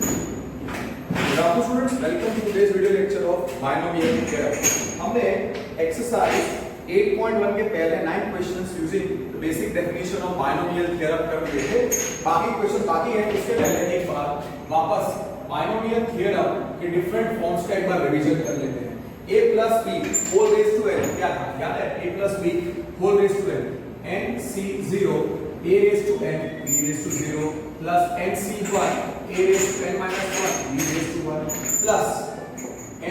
Good afternoon students, welcome to today's video lecture of binomial theorem. हमने exercise 8.1 के पहले 9 questions using the basic definition of binomial theorem कर लिए थे. बाकी क्वेश्चन बाकी है, उसके पहले एक बार वापस binomial theorem के different forms का एक बार रिवीजन कर लेते हैं. a plus b whole raised to n क्या था? याद है? a plus b whole raised to n nc0 a raised to n b raised to 0 plus nc1 a raised to n minus 1 b raised to 1 plus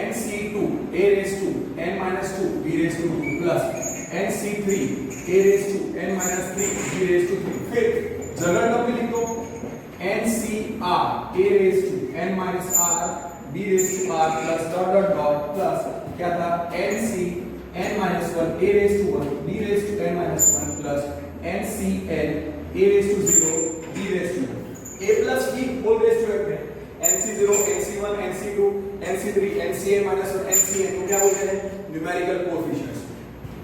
nc2 a raised to n minus 2 b raised to 2 plus nc3 a raised to n minus 3 b raised to 3. फिर general term में लिख दो ncr a raised to n minus r b raised to r plus dot dot dot plus क्या था nc n minus 1 a raised to 1 b raised to n minus 1 plus ncn a raised to 0 b raised to 1. a plus b whole raised to n है nc0 nc1 nc2 nc3 ncn minus 1 ncn को क्या बोलते हैं? Numerical coefficients.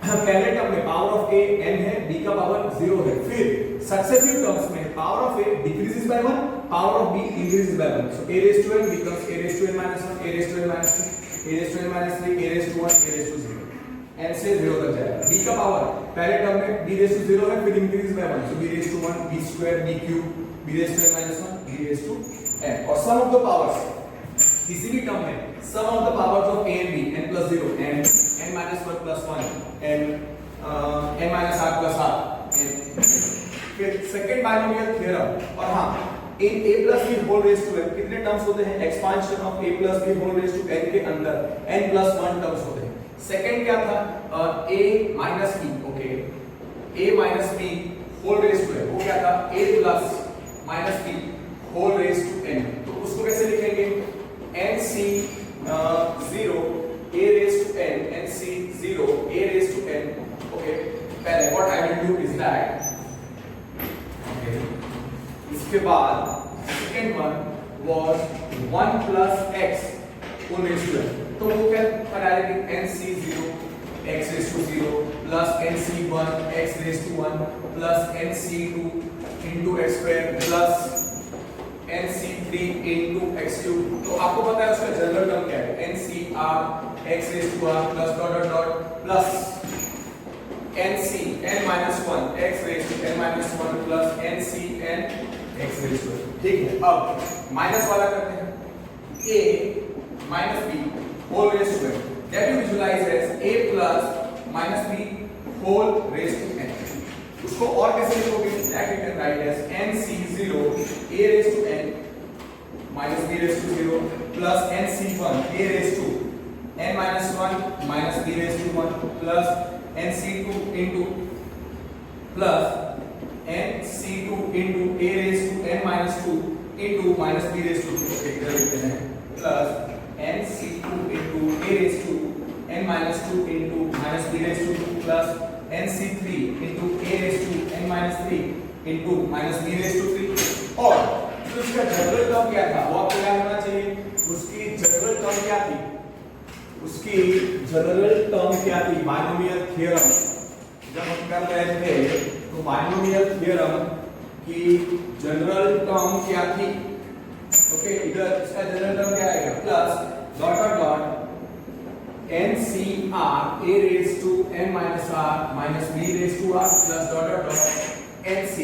पहले term में power of a n है, b का power 0 है. फिर सक्सेसिव टर्म्स में power of a decreases by 1, power of b increases by 1. So a raised to n becomes a raised to n minus 1 a raised to n minus 2 a raised to n minus 3 a raised to 1 a raised to 0. n से 0 तक जाएगा. b का power पहले term में b raised to 0 है, फिर increase by 1. So b raised to 1 b square b cube b raised to n minus 1 b raised to n. और सम of the powers किसी भी टर्म में sum of the powers of a and b n plus 0 n n minus 1 plus 1 n n minus r plus r n. फिर second binomial theorem. और हां इन a plus b whole raised to n कितने terms होते हैं? Expansion of a plus b whole raised to n के अंदर n plus 1 terms होते हैं. सेकंड क्या था? a minus b. Okay, a minus b whole raised to n वो क्या था? a plus minus b whole raised to n. तो उसको कैसे लिखेंगे? nc 0 a raised to n nc 0 a raised to n. Okay, पहले what I will do is that okay, इसके बाद second one was 1 plus x whole raised to n. तो वो क्या directly nc0 x raised to 0 plus nc1 x raised to 1 plus nc2 into x square plus nc3 into x cube. तो आपको पता है उसका जनरल टर्म क्या है? ncr x raised to r plus dot dot dot plus nc n minus 1 x raised to n minus 1 plus ncn x raised to n. ठीक है, अब माइनस वाला करते हैं. a minus b whole raised to n that you visualize as a plus minus b whole raised to n. उसको और कैसे लिखोगे? that you can write as nc0 a raised to n minus b raised to 0 plus nc1 a raised to n minus 1 minus b raised to 1 plus nc2 into plus nc2 into a raised to n minus 2 into minus b raised to 2. Okay, इधर लिखते हैं plus nc2 into a raised to n minus 2 into minus b raised to 2 plus nc3 into a raised to n minus 3 into minus b raised to 3. और तो उसका general term क्या था? वो आपको क्या होना चाहिए? उसकी जनरल टर्म क्या थी? उसकी जनरल टर्म क्या थी? Binomial theorem. जब हम कर रहे थे तो बाइनोमियल थ्योरम की जनरल टर्म क्या थी? ओके, इधर इसका जनरल टर्म क्या आएगा? Plus dot dot dot ncr a raised to n minus r minus b raised to r plus dot dot dot nc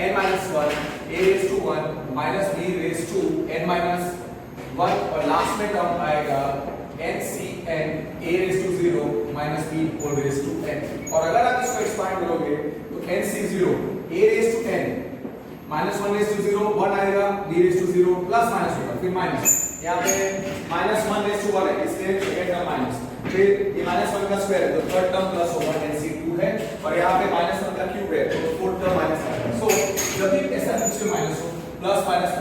n minus 1 a raised to 1 minus b raised to n minus 1 और last में term आएगा ncn a raised to 0 minus b whole raised to n. और अगर आप इसको expand करोगे तो nc0 a raised to n minus 1 raised to 0 1 आएगा, b raised to 0 plus minus होगा, फिर माइनस. यहाँ पे minus 1 raised to 1 है, इसलिए सेकंड टर्म माइनस. फिर ये minus 1 का स्क्वायर है तो थर्ड टर्म प्लस होगा nc2 है, और यहाँ पे minus 1 का क्यूब है तो फोर्थ टर्म माइनस आएगा. सो जब भी ऐसा बीच में माइनस हो प्लस माइनस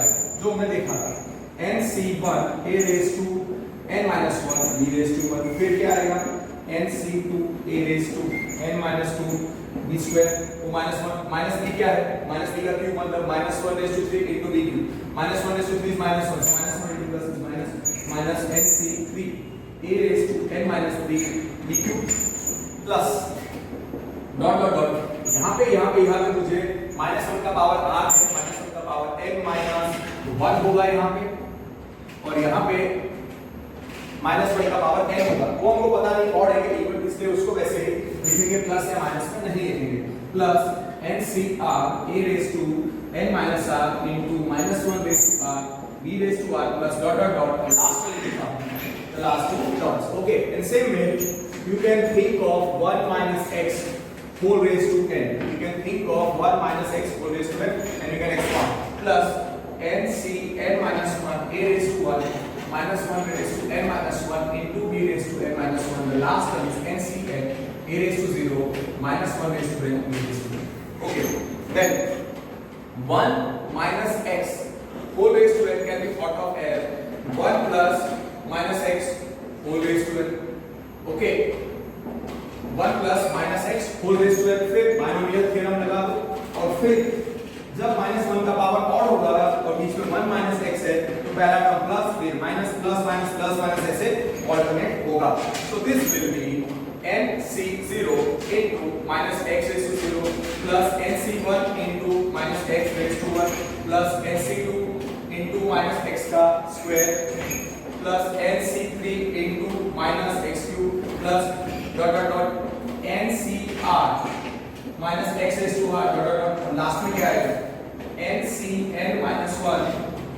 आएगा, जो हमने देखा था. nc1 a raised to n minus 1 b raised to 1. फिर क्या आएगा? nc2 a raised to n minus 2 b square. वो -1 माइनस b क्या है? माइनस b का क्यूब मतलब -1 raised to 3 into b cube. -1 raised to 3 is -1. So -1 into plus is minus nc3 a raised to n minus 3 b cube plus dot dot dot. यहाँ पे मुझे -1 का power r है, -1 का पावर पावर n माइनस 1 होगा यहाँ पे, और यहाँ पे -1 का पावर n होगा। वो हमको पता नहीं ऑड है कि इवन, इसलिए उसको वैसे ही लिखेंगे, प्लस या माइनस में नहीं लिखेंगे। Plus NCR a raised to n minus r into -1 raised to r b raised to r plus dot dot dot, और लास्ट में लिखा the last two terms. Okay, in same way you can think of 1 minus x whole raised to n. You can think of 1 minus x whole raised to n and you can expand. Plus NC n minus 1 a raised to 1 minus 1 raised to n minus 1 into b raised to n minus 1. The last term is NC n a raised to 0 minus 1 raised to n b raised to 0. Okay, then 1 minus x whole raised to n can be thought of as 1 plus minus x whole raised to n. Okay, 1 plus minus x whole raised to n, फिर binomial theorem लगा दो, और फिर जब -1 का power odd होगा और बीच में 1 minus x है तो पहला टर्म प्लस, फिर minus plus minus plus minus ऐसे ऑल्टरनेट होगा। So this will be nc0 into minus x raised to 0 plus nc1 into minus x raised to 1 plus nc2 into minus x का square plus nc3 into minus x cube plus dot dot dot ncr minus x raised to r dot dot dot, और last में क्या आएगा ncn minus 1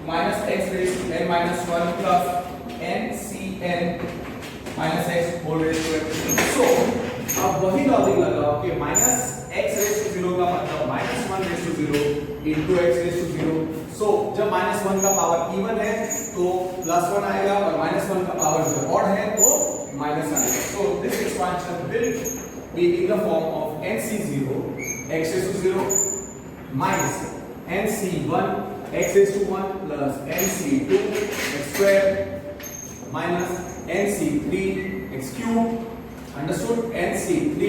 minus x raised to n minus 1 plus ncn minus x whole raised to n. So अब वही logic लगाओ कि minus x raised to 0 का मतलब minus 1 raised to 0 into x raised to 0. So जब -1 का पावर इवन है तो +1 आएगा, और -1 का पावर जब ऑड है तो माइनस आएगा। So this expansion will be in the form of nc0 x raised to 0 minus nc1 x raised to 1 plus nc2 x square minus nc3 x cube, understood, nc3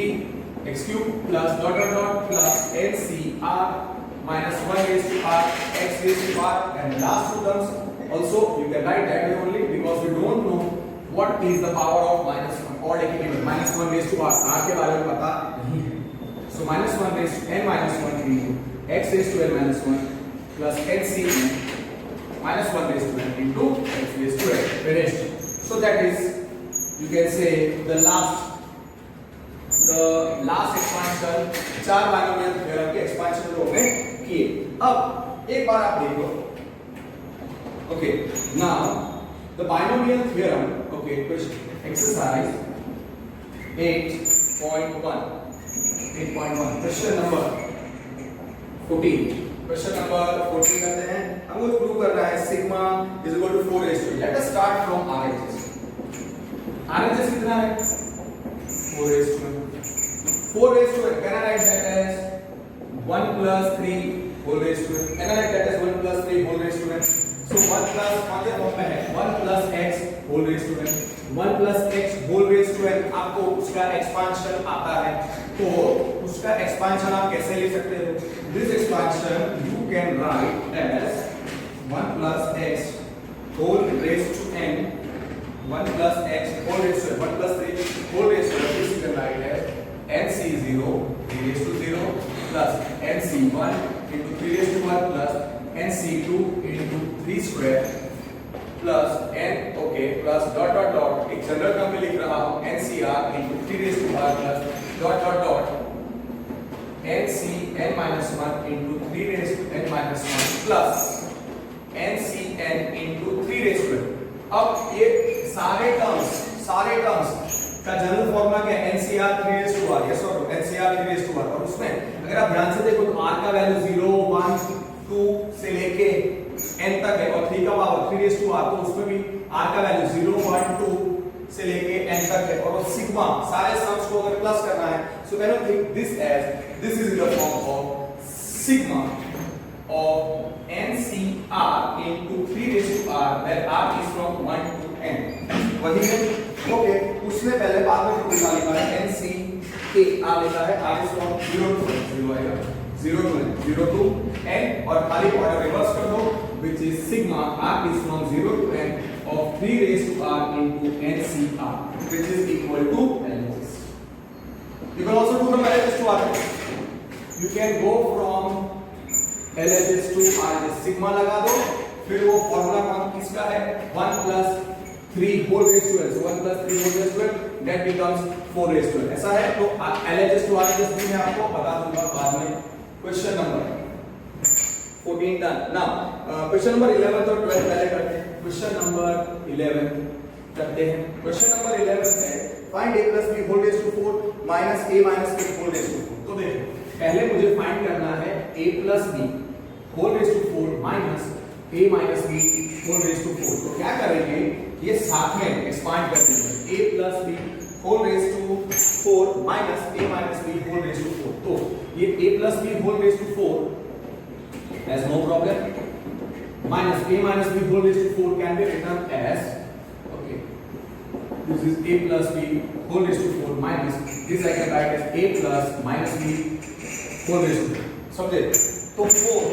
x cube plus dot dot dot plus ncr minus 1 raised to r x raised to r, and last two terms also you can write that way only because we don't know what is the power of -1 or -1 raised to r के बारे में पता नहीं है। So -1 raised to n minus 1 into x raised to n minus 1 plus nc -1 raised to n into x raised to n finished. So that is, you can say, the last expansion, चार binomial theorem के expansion जो हमने किए। अब एक बार आप देखो, okay, now the binomial theorem, okay, exercise 8.1, question number 14, question number 14 करते हैं। हमको प्रूव करना है sigma is equal to 4 raised to, let us start from RHS। RHS कितना है 4 raised to, 4 raised to, can I write that as 1 plus 3 whole raised to n, can I write that as 1 plus 3 whole raised to n। So 1 plus कौन से form में है 1 plus x whole raised to n, 1 plus x whole raised to n, आपको उसका expansion आता है तो उसका एक्सपांशन आप कैसे ले सकते हो, this expansion you can write as 1 plus x whole raised to n, 1 plus x whole raised to n, 1 plus 3 whole raised to n, this you can write as nc0 raised to 0 plus nc1 into 3 raised to 1 plus nc2 into 3 square plus n, okay, plus dot dot dot, एक general term में लिख रहा हूँ ncr into 3 raised to r plus dot dot dot ncn minus 1 into 3 raised to n minus 1 plus ncn into 3 raised to n। अब ये सारे terms का general formula क्या है NCR 3 raised to r, yes और NCR 3 raised to r, और उसमें अगर आप ध्यान से देखो तो r का वैल्यू 0 1 2 से लेके n तक है, और 3 का पावर 3 raised to r, तो उसमें भी r का वैल्यू 0 1 2 से लेके n तक है, और सिग्मा सारे सम्स को अगर प्लस करना है, so can you think this as, this is in the form of sigma of NCR into 3 raised to r, where r is from 1 to n। वही है, ओके, उसने पहले बाद में निकाल लिखा है NC के r लिखा है r is from 0 to 0 आएगा 0 to n, 0 to n, और खाली ऑर्डर रिवर्स कर दो, which is sigma r is from 0 to n of 3 raised to r into NCR, which is equal to LHS। You can also do the LHS to r, you can go from LHS to RHS sigma लगा दो, फिर वो formula कौन किसका है 1 + 3 whole raised to L, so 1 + 3 whole raised to L that becomes 4 raised to L, ऐसा है। तो LHS to RHS भी मैं आपको बता दूंगा बाद में। Question number 14 done. Now question number 11 और 12 पहले करते हैं। क्वेश्चन नंबर 11 करते हैं। क्वेश्चन नंबर 11 है find a + b whole raised to 4 minus a minus a whole raised to 4। तो देखो पहले मुझे फाइंड करना है a + b whole raised to 4 minus a minus b whole raised to 4। तो क्या करेंगे, ये साथ में एक्सपांड कर देंगे a + b whole raised to 4 minus a minus b whole raised to 4। तो ये a + b whole raised to 4 has no problem minus a minus b whole raised to 4 can be written as, okay, this is a + b whole raised to 4 minus this I can write as a plus minus b whole raised to 4। समझे? तो 4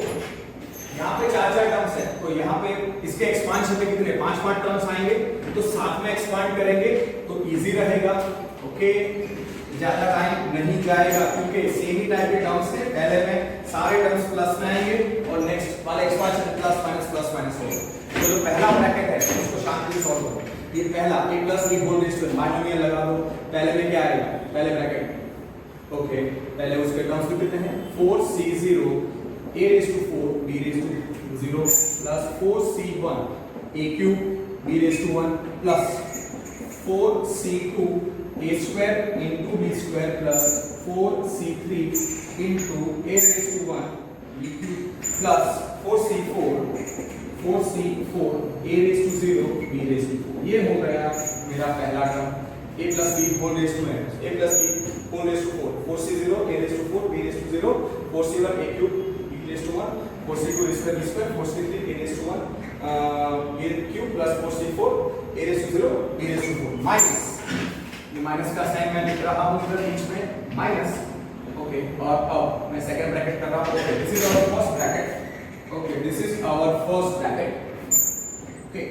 यहाँ पे 4 terms है, तो यहाँ पे इसके expansion में कितने 5 टर्म्स आएंगे, तो साथ में एक्सपांड करेंगे तो इजी रहेगा। ओके, ज्यादा टाइम नहीं जाएगा क्योंकि सेम ही टाइप के टर्म्स है। पहले में सारे टर्म्स प्लस में आएंगे और नेक्स्ट वाला एक्सपांशन प्लस माइनस होगा। तो जो पहला ब्रैकेट है उसको शांति से सॉल्व करो। ये पहला a + b whole raise to binomial लगा दो। पहले में क्या आएगा, पहले ब्रैकेट, ओके, पहले उसके टर्म्स कितने हैं 4c0 a raised to 4 b raised to 0 plus 4c1 a cube b raised to 1 plus 4c2 a square into b square plus 4c3 into a raised to 1 b cube plus 4c4 a raised to 0 b raised to 4। ये हो गया मेरा पहला term a + b whole raised to n, a + b whole raised to 4, 4c0 a raised to 4 b raised to 0, 4c1 a cube raised to 1, 4c2 a square b square, 4c3 a raised to 1 b cube plus 4c4 a raised to 0 b raised to 4 minus, ये minus का sign मैं लिख रहा हूँ इधर बीच में minus. Okay, और अब मैं सेकंड ब्रैकेट कर रहा हूँ। Okay, this is our first bracket. Okay, this is our first bracket. Okay,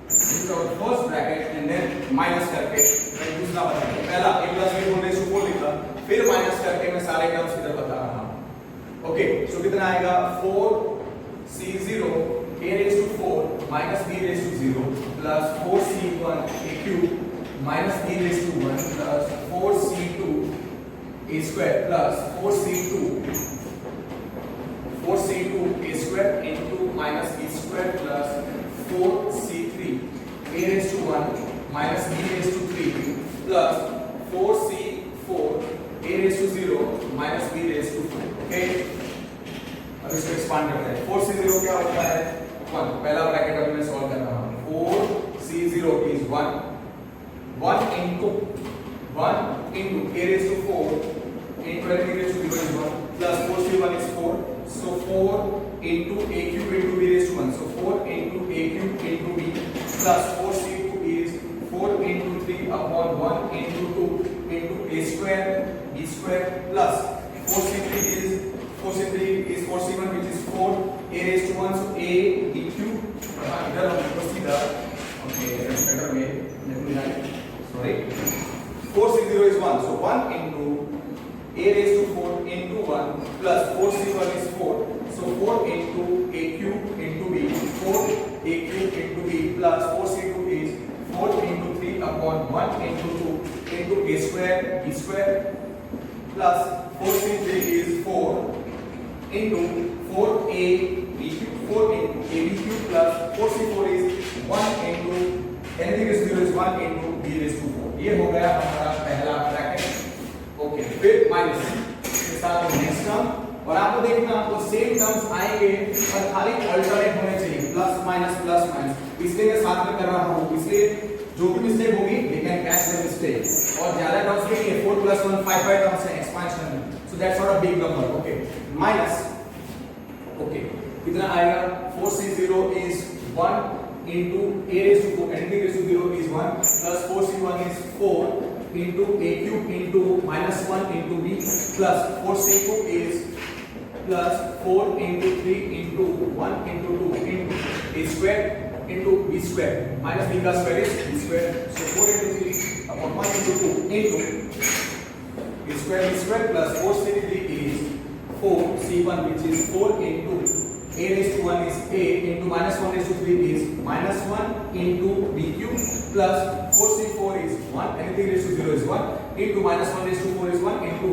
this is our first bracket and then minus करके मैं दूसरा बताऊंगा। पहला a + b whole raised to 4 लिखा, फिर माइनस करके मैं सारे टर्म्स इधर बता रहा हूँ। ओके, सो कितना आएगा 4c0 a raised to 4 minus b raised to 0 plus 4c1 a cube minus b raised to 1 plus 4c2 a square plus 4c2 a square into minus b square plus 4c3 a raised to 1 minus b raised to 3 plus 4c4 a raised to 0 minus b raised to 4। Okay, अब इसको expand करते हैं। 4c0 क्या होता है 1, पहला bracket अभी मैं सॉल्व कर रहा हूं। 4c0 is 1 into a raised to 4 into a raised to 0 is 1 plus 4c1 is 4, so 4 into a cube into b raised to 1, so 4 into a cube into b plus 4c2 is 4 into 3 upon 1 into 2 into a square b square plus 4c3 is 4c1 which is 4 a raised to 1, so a b cube इधर हम इसको सीधा, okay, better way let me write, sorry, 4c0 is 1, so 1 into a raised to 4 into 1 plus 4c1 is 4, so 4 into a cube into b, 4 a cube into b plus 4c2 is 4 into 3 upon 1 into 2 into a square b square plus 4c3 is 4 into 4a b cube, 4 into a b cube plus 4c4 is 1 into anything is 0 is 1 into b raised to 4। ये हो गया हमारा पहला bracket. Okay, फिर minus के साथ next term, और आपको देखना आपको सेम टर्म्स आएंगे और खाली अल्टरनेट होने चाहिए प्लस माइनस, इसलिए मैं साथ में कर रहा हूँ, इसलिए जो भी मिस्टेक होगी we can catch the mistake. और ज्यादा टर्म्स के लिए 4 + 1 5 टर्म्स है एक्सपेंशन में, so that's not a big number. Okay, minus, okay, कितना आएगा 4c0 is 1 into a raised to 4 anything raised to 0 is 1 plus 4c1 is 4 into a cube into minus 1 into b plus 4c2 is plus 4 into 3 into 1 into 2 into a square into b square minus b ka square is b square, so 4 into 3 upon 1 into 2 into a square b square plus 4c3 is 4c1 which is 4 into a raised to 1 is a into minus 1 raised to 3 is minus 1 into b cube plus 4c4 is 1, anything raised to 0 is 1 into minus 1 raised to 4 is 1 into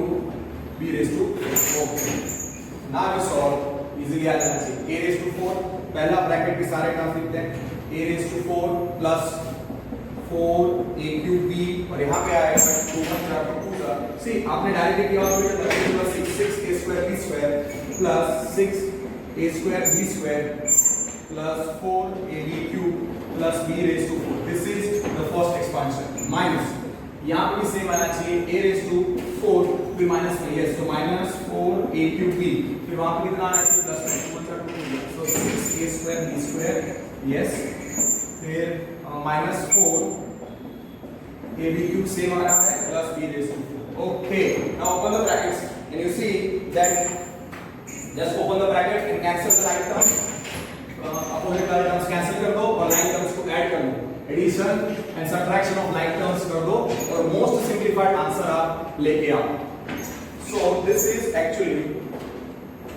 b raised to 4. Now we solve easily आ जाना चाहिए. a raised to 4 पहला bracket के सारे terms लिखते हैं. a raised to 4 plus 4 a cube b और यहाँ पे आएगा 2 का सी आपने डायरेक्ट किया और फिर 6 a square b square plus 6 a square b square plus 4 ab cube plus b raised to 4. This is the first expansion. Minus यहाँ पे भी सेम आना चाहिए. a raised to 4 भी माइनस में. yes, so minus 4 a cube b. फिर वहाँ पे कितना आना चाहिए प्लस में. so 6 a square b square. yes, फिर minus 4 ab cube सेम आ रहा है plus b raised to 4. okay, now open the brackets and you see that just open the bracket and cancel the like terms. opposite वाले terms cancel कर दो और like terms को add कर दो. addition and subtraction of like terms कर दो और most simplified answer आप लेके आओ. so this is actually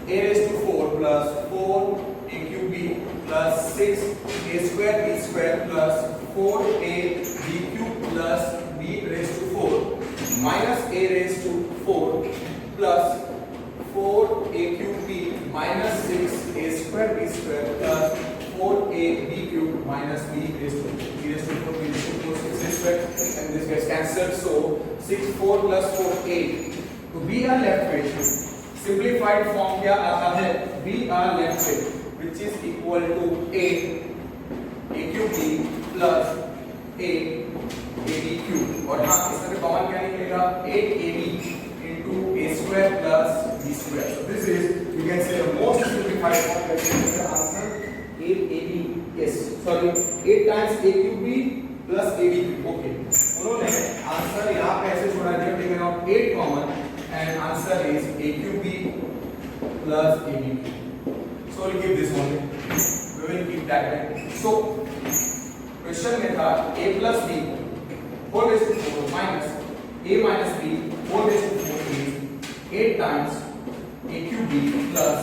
a raised to 4 plus 4 a cube b plus 6 a square b square plus 4 a b cube plus b raised to 4 minus a raised to 4 plus 4 a cube b minus 6 a square b square plus 4 a b cube minus b raised to 4 b raised to 4 b raised to 4 6 a square and this gets cancelled. So 6 4 plus 4 8. So we are left with simplified form क्या आता है. we are left with which is equal to 8 a cube b plus 8 a b cube और हाँ इसमें common क्या निकलेगा 8 a b into a square plus b square. So this is you can say the most simplified form that you can answer 8ab. yes, sorry 8 times a cube b plus ab cube. okay, उन्होंने answer यहाँ पे ऐसे छोड़ा दिया. taken out 8 common and answer is a cube b plus ab cube. so we'll keep this only. we will keep that way. so question में था a plus b whole raised to 4 minus a minus b whole raised to 4 is 8 times a cube b plus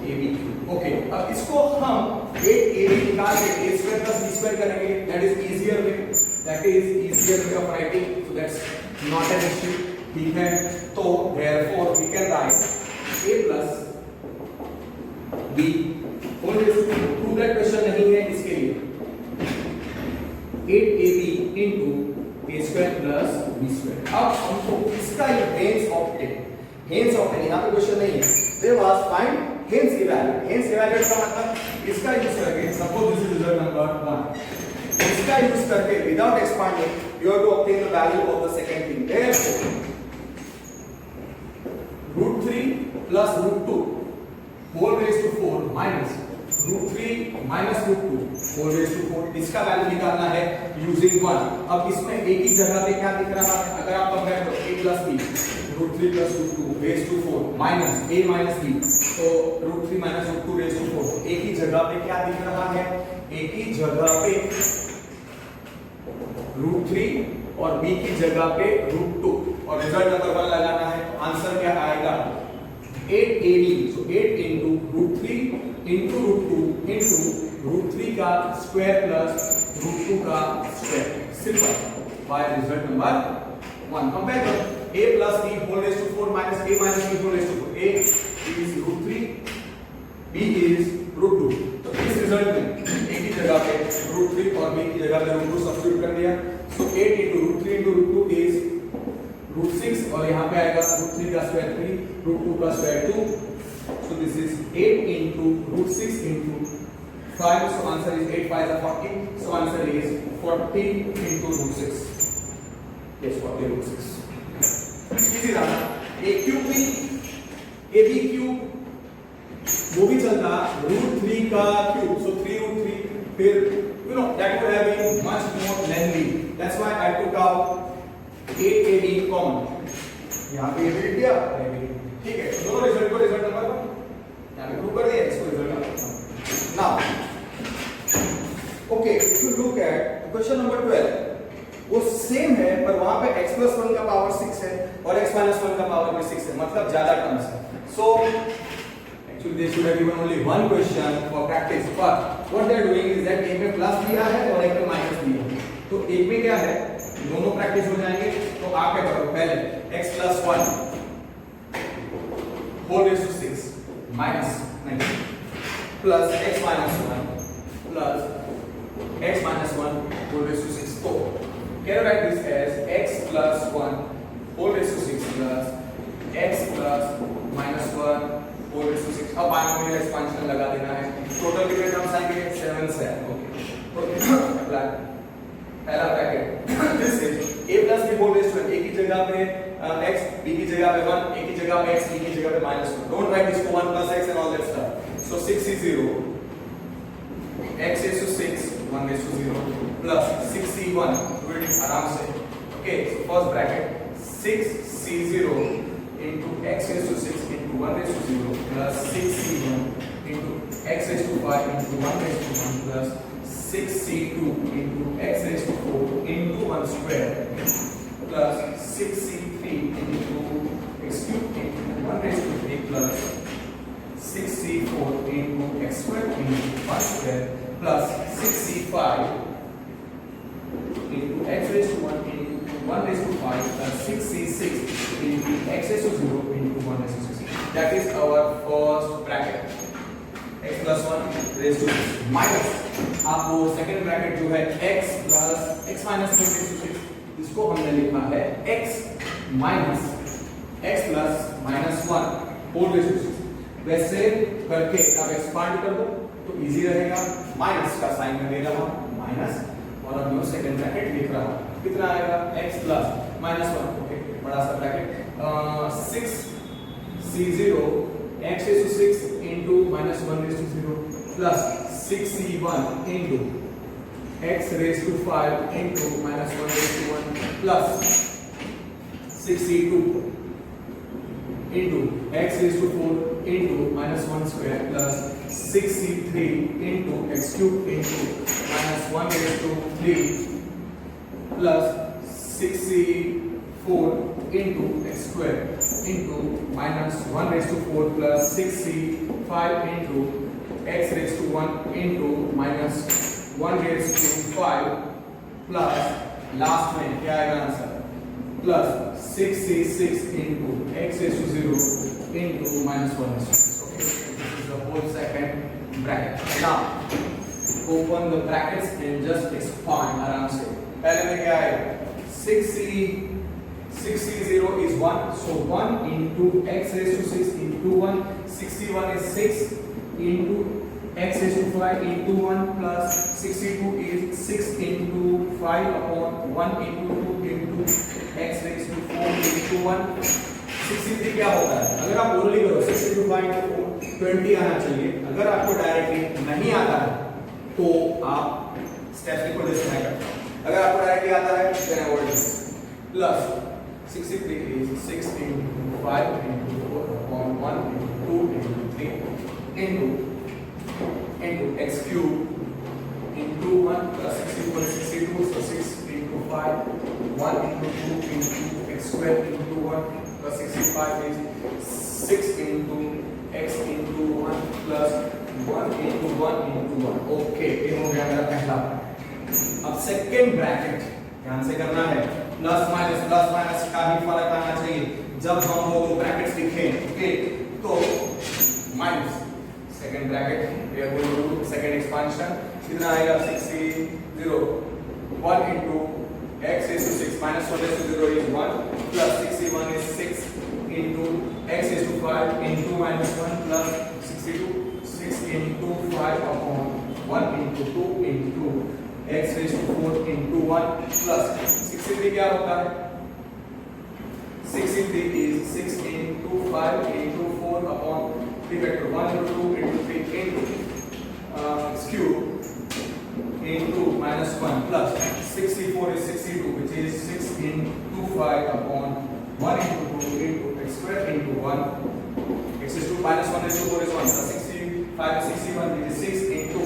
ab cube. okay, अब इसको हम 8ab निकाल के a square plus b square करेंगे. that is easier way of writing. so that's not an issue. ठीक है, तो therefore we can write a plus b whole raised to 4. prove that question नहीं है इसके लिए 8ab into a square plus b square. अब हमको इसका hence obtain यहाँ पे क्वेश्चन नहीं है. they was find hence evaluate का मतलब इसका यूज करके suppose this is result number 1. इसका यूज करके without expanding you have to obtain the value of the second thing. therefore root 3 plus root 2 whole raised to 4 minus root 3 minus root 2 whole raised to 4. इसका value निकालना है using 1. अब इसमें a की जगह पे क्या दिख रहा है अगर आप कंपेयर करो a plus b root 3 plus root 2 raised to 4 minus a minus b तो root 3 minus root 2 raised to 4. a की जगह पे क्या दिख रहा है a की जगह पे root 3 और b की जगह पे root 2 और रिजल्ट नंबर 1 लगाना है. आंसर क्या आएगा 8ab. so 8 into root 3 into root 2 into root 3 का स्क्वायर प्लस root 2 का square. Simple. by result number 1. Compare करो a plus b whole raised to 4 minus a minus b whole raised to 4. a is root 3 b is root 2. तो इस result में a की जगह पे root 3 और b की जगह पे root 2 सब्स्टिट्यूट कर दिया. so 8 into root 3 into root 2 is root 6 और यहाँ पे आएगा root 3 का स्क्वायर 3 root 2 का square 2. so this is 8 into root 6 into 5. so answer is 8 5 are 40. so answer is 40 into root 6. yes, 40 root 6. इसी तरह a cube b ab cube वो भी चलता root 3 का cube. so 3 root 3 फिर you know that would have been much more lengthy. that's why I took out 8ab common. यहाँ पे लिख दिया. ठीक है, दोनों रिजल्ट को रिजल्ट नंबर यहाँ पे प्रूव कर दिया. इसको result number. now okay, if you look at question number 12 वो सेम है पर वहां पे x plus 1 का पावर 6 है और x minus 1 का पावर भी 6 है. मतलब ज्यादा टर्म्स है. so x so they should have given only one question for practice, but what they are doing is that एक में प्लस दिया है और एक में माइनस दिया है, तो एक में क्या है दोनों प्रैक्टिस हो जाएंगे। तो आप क्या करो, पहले x plus 1 whole raised to 6 minus plus x minus 1 plus x minus 1 whole raised to 6. So can you write this as x plus 1 whole raised to 6 plus x plus minus 1 whole raised to 6. अब binomial expansion लगा देना है, total कितने terms आएंगे 7 से। Okay, तो apply पहला bracket this is a plus b whole raised to 1, a की जगह पे x, b की जगह पे 1, a की जगह पे x, b की जगह पे -1. डोंट राइट इसको 1 plus x and all that stuff. So 6 is 0, x raised to 6 1 raised to 0 plus 6c1, do it आराम से। Okay, so first bracket 6c0 into x raised to 6 into 1 raised to 0 plus 6c1 into x raised to 5 into 1 raised to 1 plus 6c2 into x raised to 4 into 1 square plus 6c3 into x cubed into 1 raised to 3 plus 6c4 into x squared into 1 square plus 6c5 into x raised to 1 into 1 raised to 5 plus 6c6 into x raised to 0 into 1 raised to 6. That is our first bracket. x plus 1 raised to 6 minus आपको second bracket जो है x plus x minus 1 raised to 6, इसको हमने लिखा है x minus x plus minus 1 whole raised to 6. वैसे करके अब एक्सपांड कर दो तो इजी रहेगा। माइनस का साइन में दे रहा हूं माइनस और अब मैं सेकंड ब्रैकेट लिख रहा हूं, कितना आएगा x plus minus 1। ओके, बड़ा सा bracket 6c0 x raised to 6 into minus 1 raised to 0 plus 6c1 into x raised to 5 into minus 1 raised to 1 plus 6c2 into x raised to 4 into minus 1 square plus 6c3 into x cubed into minus 1 raised to 3 plus 6c4 into x square into minus 1 raised to 4 plus 6c5 into x raised to 1 into minus 1 raised to 5 plus last में क्या आएगा answer plus 6c6 into x raised to 0 into minus 1 raised to 6. Okay, this is the whole second bracket. Now open the brackets and just expand आराम से। पहले में क्या आएगा 6c0 is 1, so 1 into x raised to 6 into 1, 61 is 6 into x raised to 5 into 1 plus 62 is 6 into 5 upon 1 into 2 into x raised to 4 into 1. 63 क्या होता है, अगर आप ओरली करो 6 into 5 into 4 20 आना चाहिए। अगर आपको डायरेक्टली नहीं आता है तो आप स्टेप्स लिखो जैसे मैं करता हूं। अगर आपको डायरेक्टली आता है then avoid this plus 63 is 6 into 5 into 4 upon 1 into 2 into 3 into x cube into 1 plus 64 is 62, so 6 into 5 1 into 2 into x square into 1 plus 65 is 6 into x into 1 plus 1 into 1 into 1. Okay, ये हो गया मेरा पहला। अब second bracket ध्यान से करना है, प्लस माइनस का ही फर्क आना चाहिए जब हम वो ब्रैकेट्स लिखें। ओके, तो minus second bracket we are going to do second expansion, कितना आएगा 60 1 into x raised to 6 minus 1 raised to 0 is 1 plus 61 is 6 into x raised to 5 into minus 1 plus 62 6 into 5 upon 1 into 2 into x raised to 4 into 1 plus 63 क्या होता है 63 is 6 into 5 into 4 upon 3 factor 1 into 2 into 3 into x cube into minus 1 plus 64 is 62 which is 6 into 5 upon 1 into 2 into x square into 1 x is 2 minus 1 is 2 4 is 1 plus 65 is 61 which is 6 into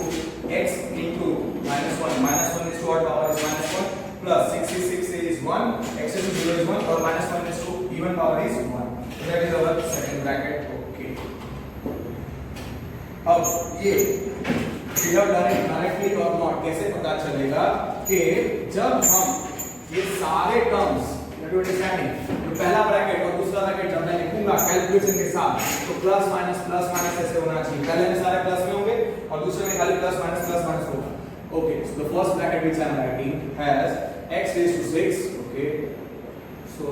x into minus 1 is 2 odd power is minus 1 plus 66 is 1 x is 0 is 1 or minus 1 is 2 even power is 1. So that is our second bracket. Okay, अब ये directly और not कैसे पता चलेगा कि जब हम ये सारे टर्म्स जो पहला ब्रैकेट और दूसरा ब्रैकेट जब मैं लिखूंगा कैलकुलेशन के साथ तो प्लस माइनस ऐसे होना चाहिए। पहले में सारे प्लस में होंगे और दूसरे में खाली प्लस माइनस होगा। Okay, so the first bracket which I am writing has x raised to 6. Okay, so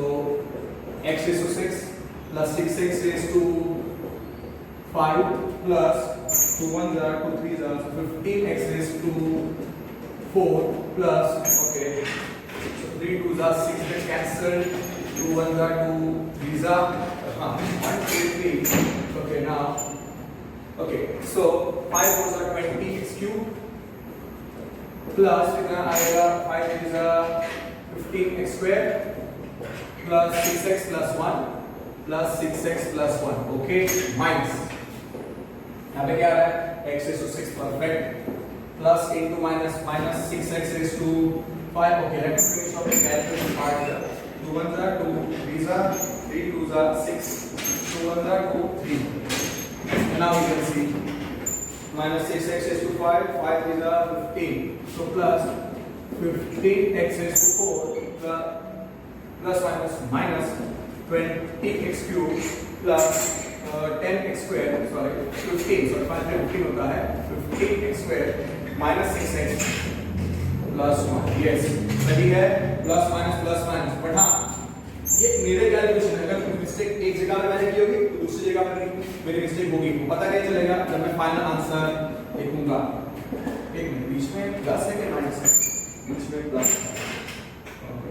x raised to 6 plus 6x raised to 5 plus 2 1s are 2 3s are 15x raised to 4 plus okay, so 3 2s are 6 gets cancelled, 2 1s are 2 3s are 1 2 3. Okay, now okay, so 5 4s are 20x cubed plus कितना आएगा 5 3s are 15x square plus 6x plus 1 plus 6x plus 1. Okay, minus यहाँ पे क्या आ रहा है x raised to 6 perfect plus into minus 6x raised to 5. Okay, let's finish off the calculation part here. 2 1s are 2 3s are 3 2s are 6 2 1s are 2 3. And now we can see minus 6x raised to 5 5 3s are 15. So plus 15x raised to 4 plus minus 20x cubed plus 10x square, sorry 15, sorry 15 होता है 15x square minus 6x plus 1. yes, सही है plus minus but हाँ ये मेरे calculation है। अगर mistake एक जगह पे मैंने की होगी तो दूसरी जगह पे मेरी मिस्टेक होगी, पता कैसे चलेगा जब मैं फाइनल आंसर लिखूंगा। एक मिनट, बीच में प्लस है कि माइनस है? बीच में प्लस है।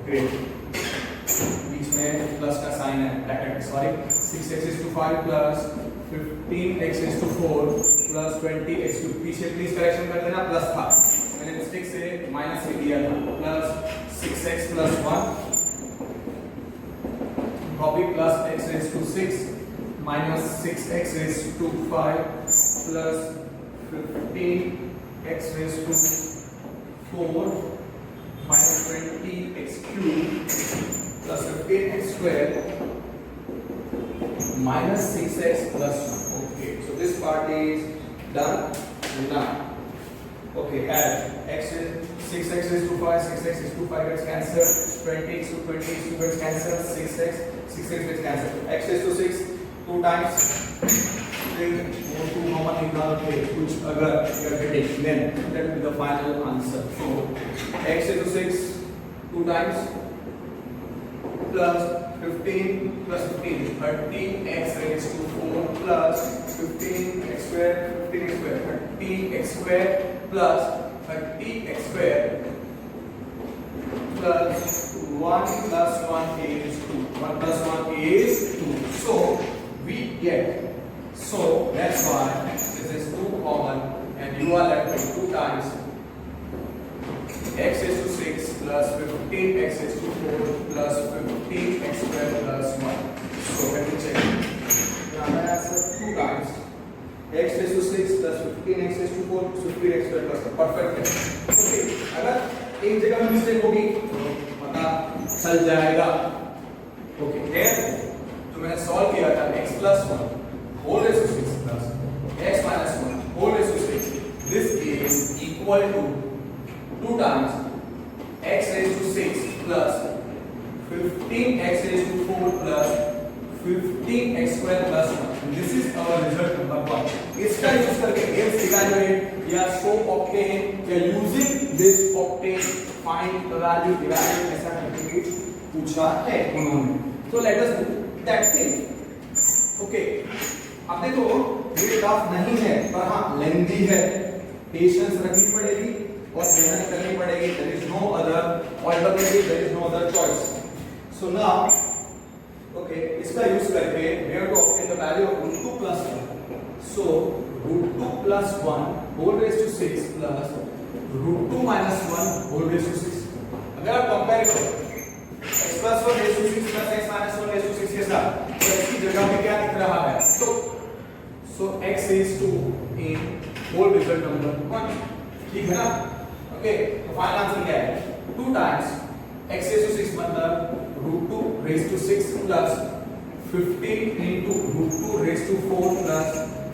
ग्रेट, बीच में प्लस का साइन है bracket, sorry 6x raised to 5 plus 15x raised to 4 plus 20x cubed। पीछे प्लीज करेक्शन कर देना, प्लस था, मैंने मिस्टेक से माइनस लिख दिया था। Plus 6x plus 1 copy plus x raised to 6 minus 6x raised to 5 plus 15x raised to 4 minus 20x cubed plus 15x square minus 6x plus 1. Okay, so this part is done. Now, okay, add x is 6x raised to 5, 6x raised to 5 gets cancelled, 20x to 20x gets cancelled, 6x gets cancelled. X raised to 6 2 times, then वो 2 common निकाल के कुछ अगर getting, then that will be the final answer. So x raised to 6 2 times plus 15 plus 15 30x raised to 4 plus 15x square 30x square plus 30x square plus 1 plus 1 is 2. 1 plus 1 is 2. So we get, so that's why this is 2 common and you are left with 2 times x raised to 6 plus 15x raised to 4 plus 15x square plus 1. So let me check. Now I answer 2 times x raised to 6 plus 15x raised to 4 plus 15x square plus 1. Perfect है। Okay, अगर एक जगह में mistake होगी तो पता चल जाएगा। Okay, then तो मैंने सॉल्व किया था x plus 1 whole raised to 6 plus x minus 1 whole raised to 6. This is equal to 2 times x raised to 6 plus 15x raised to 4 plus 15x square plus 1. This is our result number 1. इसका use करके x evaluate या show obtain या using this obtain find the value evaluate ऐसा करके पूछा है उन्होंने। So let us do that thing. Okay. अब देखो ये टफ नहीं है पर हाँ लेंथी है, पेशेंस रखनी पड़ेगी और मेहनत करनी पड़ेगी। There is no other alternative, there is no other choice. So now, okay, इसका यूज करके we have to obtain the value of root 2 plus 1. So root 2 plus 1 whole raised to 6 plus root 2 minus 1 whole raised to 6. अगर आप compare करो x plus 1 raised to 6 plus x minus 1 raised to 6 के साथ, तो इसकी जगह पे क्या दिख रहा है? So x raised to in whole result number 1. ठीक है ना? Okay, तो फाइनल आंसर क्या है? 2 times x raised to 6 मतलब root 2 raised to 6 plus 15 into root 2 raised to 4 plus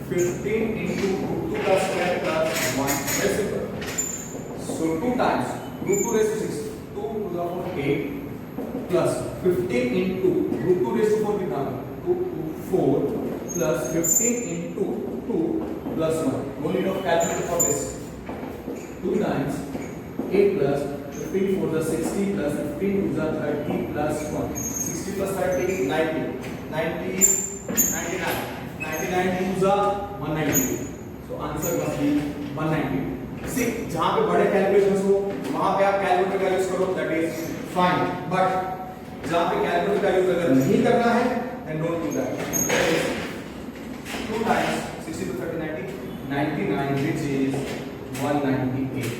15 into root 2 का square plus 1 reciprocal. So 2 times root 2 raised to 6, 2 to the power 8 plus 15 into root 2 raised to 4 कितना 2 to 4 plus 15 into 2 plus 1. No need of calculator for this. 2 times 8 plus 15 for the 60 plus 15 to the 30 plus 1. 60 plus 30 90. 99 99 to the 192. So answer must be 190. See, जहाँ पे बड़े calculations हो वहाँ पे आप calculator का use करो, that is fine. But जहाँ पे कैलकुलेटर का यूज अगर नहीं करना है then don't do that. 2 times 60 to 30 90 99 which is 198.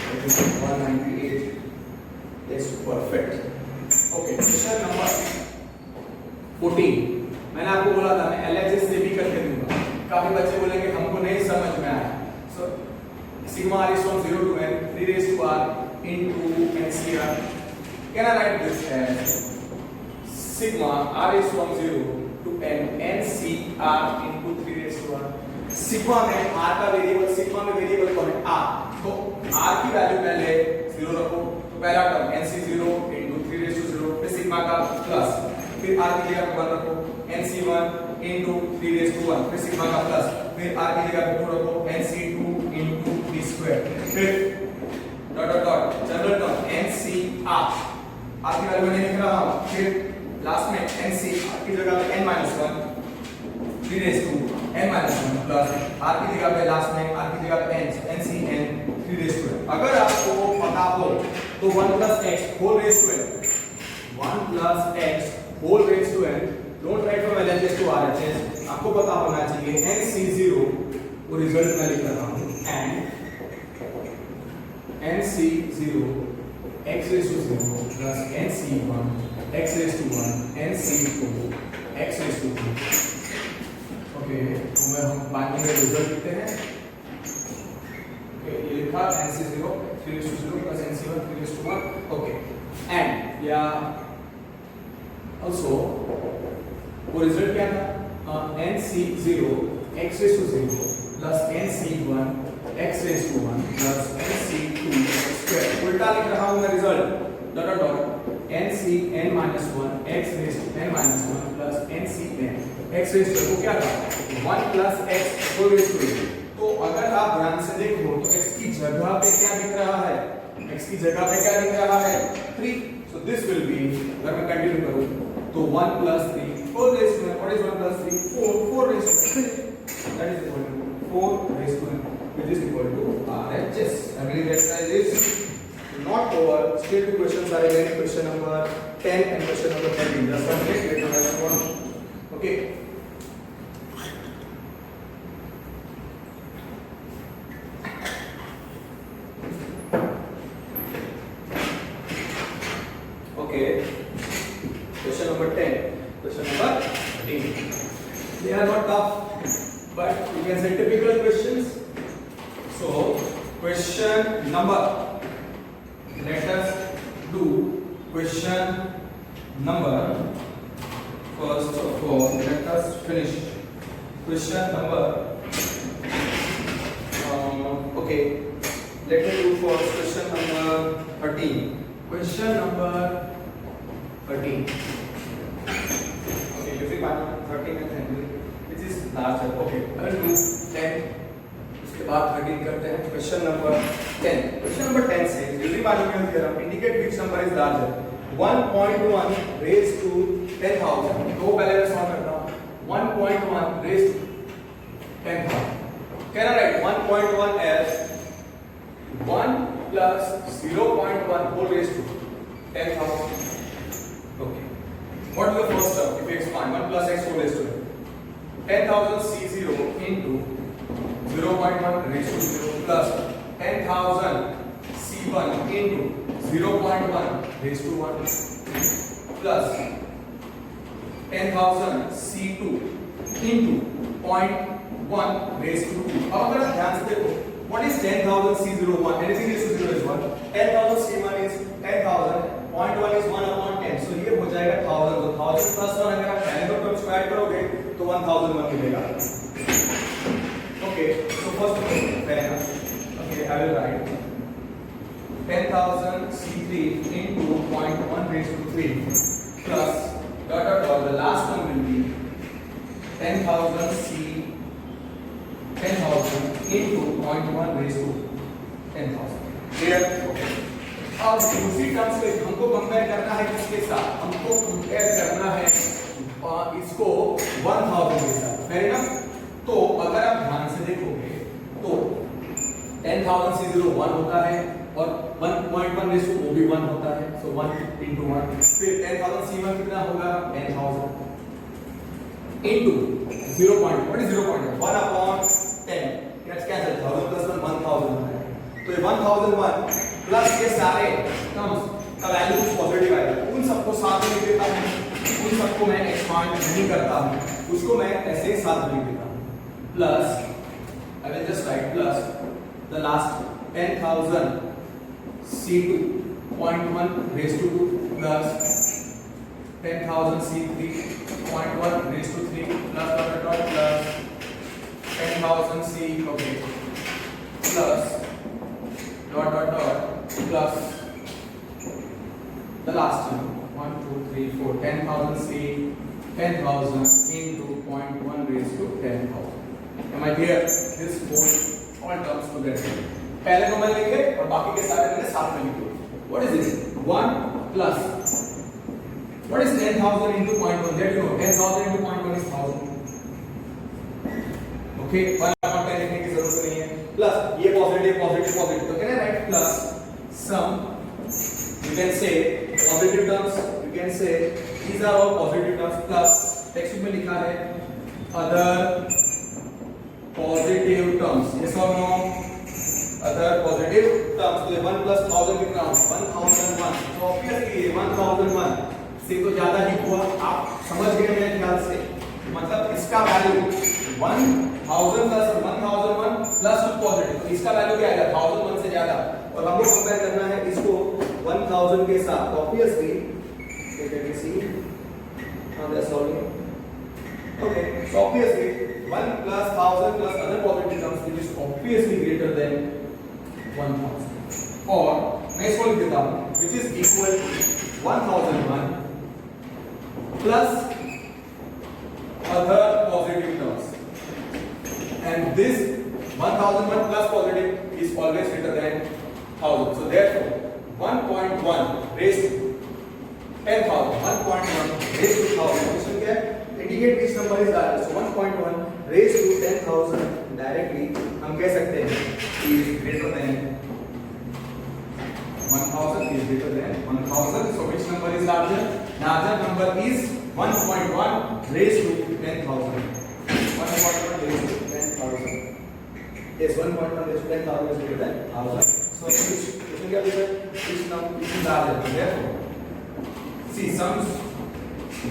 That is 198 is perfect. Okay, question number 14. मैंने आपको बोला था मैं LHS से भी करके दूंगा. काफी बच्चे बोलेंगे हमको नहीं समझ में आया. So sigma r is from 0 to n 3 raised to r into NCR. Can I write this as sigma r is from 0 to n NCR into 3 raised to r. Sigma में r का वेरिएबल, सिग्मा में variable कौन है r, तो r की value पहले 0 रखो, तो पहला term NC0 into 3 raised to 0 फिर सिग्मा का प्लस, फिर r की जगह पे 1 रखो NC1 into 3 raised to 1 फिर सिग्मा का प्लस, फिर r की जगह पे 2 रखो NC2 into 3 स्क्वायर, फिर dot dot dot general term NCR, r की वैल्यू मैंने लिख रहा हूं, फिर लास्ट में NC r की जगह पे n-1 3 raised to n-1 plus r की जगह पे लास्ट में r की जगह पे n NCn 3 raised to n. अगर आपको पता हो तो 1 plus x whole raised to n, 1 plus x whole raised to n, don't write from LHS to RHS, आपको पता होना चाहिए NC0 वो रिजल्ट मैं लिख रहा हूँ and NC0 x raised to 0 plus NC1 x raised to 1 NC2 x raised to 2. Okay, तो मैं हम बाकी में रिजल्ट लिखते हैं. ओके, ये लिखा NC0 3 raised to 0 plus NC1 3 raised to 1. Okay, and या also वो रिजल्ट क्या था NC0 x raised to 0 plus NC1 x raised to 1 plus NC2 square. उल्टा लिख रहा हूँ मैं result dot dot dot NCn-1 x raised to n-1 plus NCn x raised to, वो क्या था 1 plus x whole raised to n. तो अगर आप ध्यान से देखो तो x की जगह पे क्या दिख रहा है, x की जगह पे क्या दिख रहा है 3. so this will be, अगर मैं कंटिन्यू करूं तो 1 plus 3 4 raised to n. what is 1 plus 3 4 raised to n, that is equal to 4 raised to n, which is equal to RHS. Agree that is not over. Still two questions are remaining, question number 10 and question number 13. Just one minute, wait for one. Okay. Okay. Question number 10. Question number 13. They are not tough, but you can say typical questions. So, question number. Let us do question number. First of all, let us finish question number. Okay, let me do first question number 13. Question number 13. Okay, using one 13 and 10, which is larger. Okay, I will do 10. उसके बाद 13 करते हैं. Question number 10. Question number 10 says using binomial theorem indicate which number is larger. 1.1 raised to 10,000. तो पहले मैं solve करता हूँ. 1.1 raised to 10,000. Can I write 1.1 as 1 plus 0.1 whole raised to 10,000? Okay. What is the first term? If you expand 1 plus x whole raised to 10,000 C0 into 0.1 raised to 0 plus 10,000 C1 into 0.1 raised to 1 plus 10,000 C2 into 0.1 raised to 2. अब अगर आप ध्यान से देखो, what is 10,000 C01? Anything raised to 0 is 1. 10,000 C1 is 10,000. 0.1 is 1 upon 10. So ये हो जाएगा 1000. तो 1000 plus 1 अगर आप पहले दो टर्म्स को ऐड करोगे तो 1001 मिलेगा. Okay, so first of all, fair enough. Okay, I will write 10,000 C3 into 0.1 raised to 3 plus dot dot dot. The last one will be 10,000 into 0.1 raised to 10,000. Clear? Okay. अब दूसरी terms में हमको compare करना है किसके साथ? हमको compare करना है इसको 1000 के साथ। Fair enough? तो अगर आप ध्यान से देखोगे तो 10,000 से 0 1 होता है और 1.1 रेज़ टू वो भी 1 होता है, सो 1 into 1। फिर 10,000 C1 कितना होगा? 10,000 into 0.1। What is 0.1? 1 upon 10। कैसे 1000 plus 1 1000 होता है। तो ये 1001 प्लस ये सारे टर्म्स का वैल्यू कुछ पॉजिटिव आएगा, उन सबको साथ में लिख देता हूं, उन सबको मैं एक्सपांड नहीं करता हूं, उसको मैं ऐसे ही साथ लिख देता हूं। Plus I will just right plus the last 10,000 C2 0.1 raised to 2 plus 10,000 C3 0.1 raised to 3 plus plus 10,000 C okay plus dot dot dot plus the last one 1 2 3 4 10,000 C 10,000 into 0.1 raised to 10,000। am I clear? this whole all terms together पहले को मैं लिखे और बाकी के सारे मैंने साथ में लिखे। what is this 1 plus what is 10,000 into 0.1? that you know 10,000 into 0.1 is 1000। okay 1 upon 10 लिखने की जरूरत नहीं है। प्लस ये पॉजिटिव पॉजिटिव पॉजिटिव, तो can I write plus some you can say positive terms, you can say these are all positive terms plus text में लिखा है other positive terms, yes or no? other positive terms। तो 1 plus 1000 कितना होगा? 1001। तो obviously 1001 से तो ज्यादा ही हुआ, आप समझ गए मेरे ख्याल से। मतलब इसका वैल्यू 1000 प्लस 1001 प्लस कुछ पॉजिटिव, तो इसका वैल्यू क्या आएगा? 1001 से ज्यादा। और हमको कंपेयर करना है इसको 1000 के साथ। Obviously let me see how they are solving। okay so obviously 1 plus 1000 plus other positive terms which is obviously greater than 1000। और मैं इसको लिख देता हूं which is equal to 1001 plus other positive terms, and this 1001 plus positive is always greater than 1000। so therefore 1.1 raised to 10,000 1.1 raised to 1000 question क्या है? indicate which number is larger। so 1.1 raised to 10,000 directly हम कह सकते हैं is greater than 1000 is greater than 1000। so which number is larger? larger number is 1.1 raised to 10,000। 1.1 raised to 10,000। yes 1.1 raised to 10,000 is greater than 1000। so which क्या लिखा है? which number is larger? therefore see sums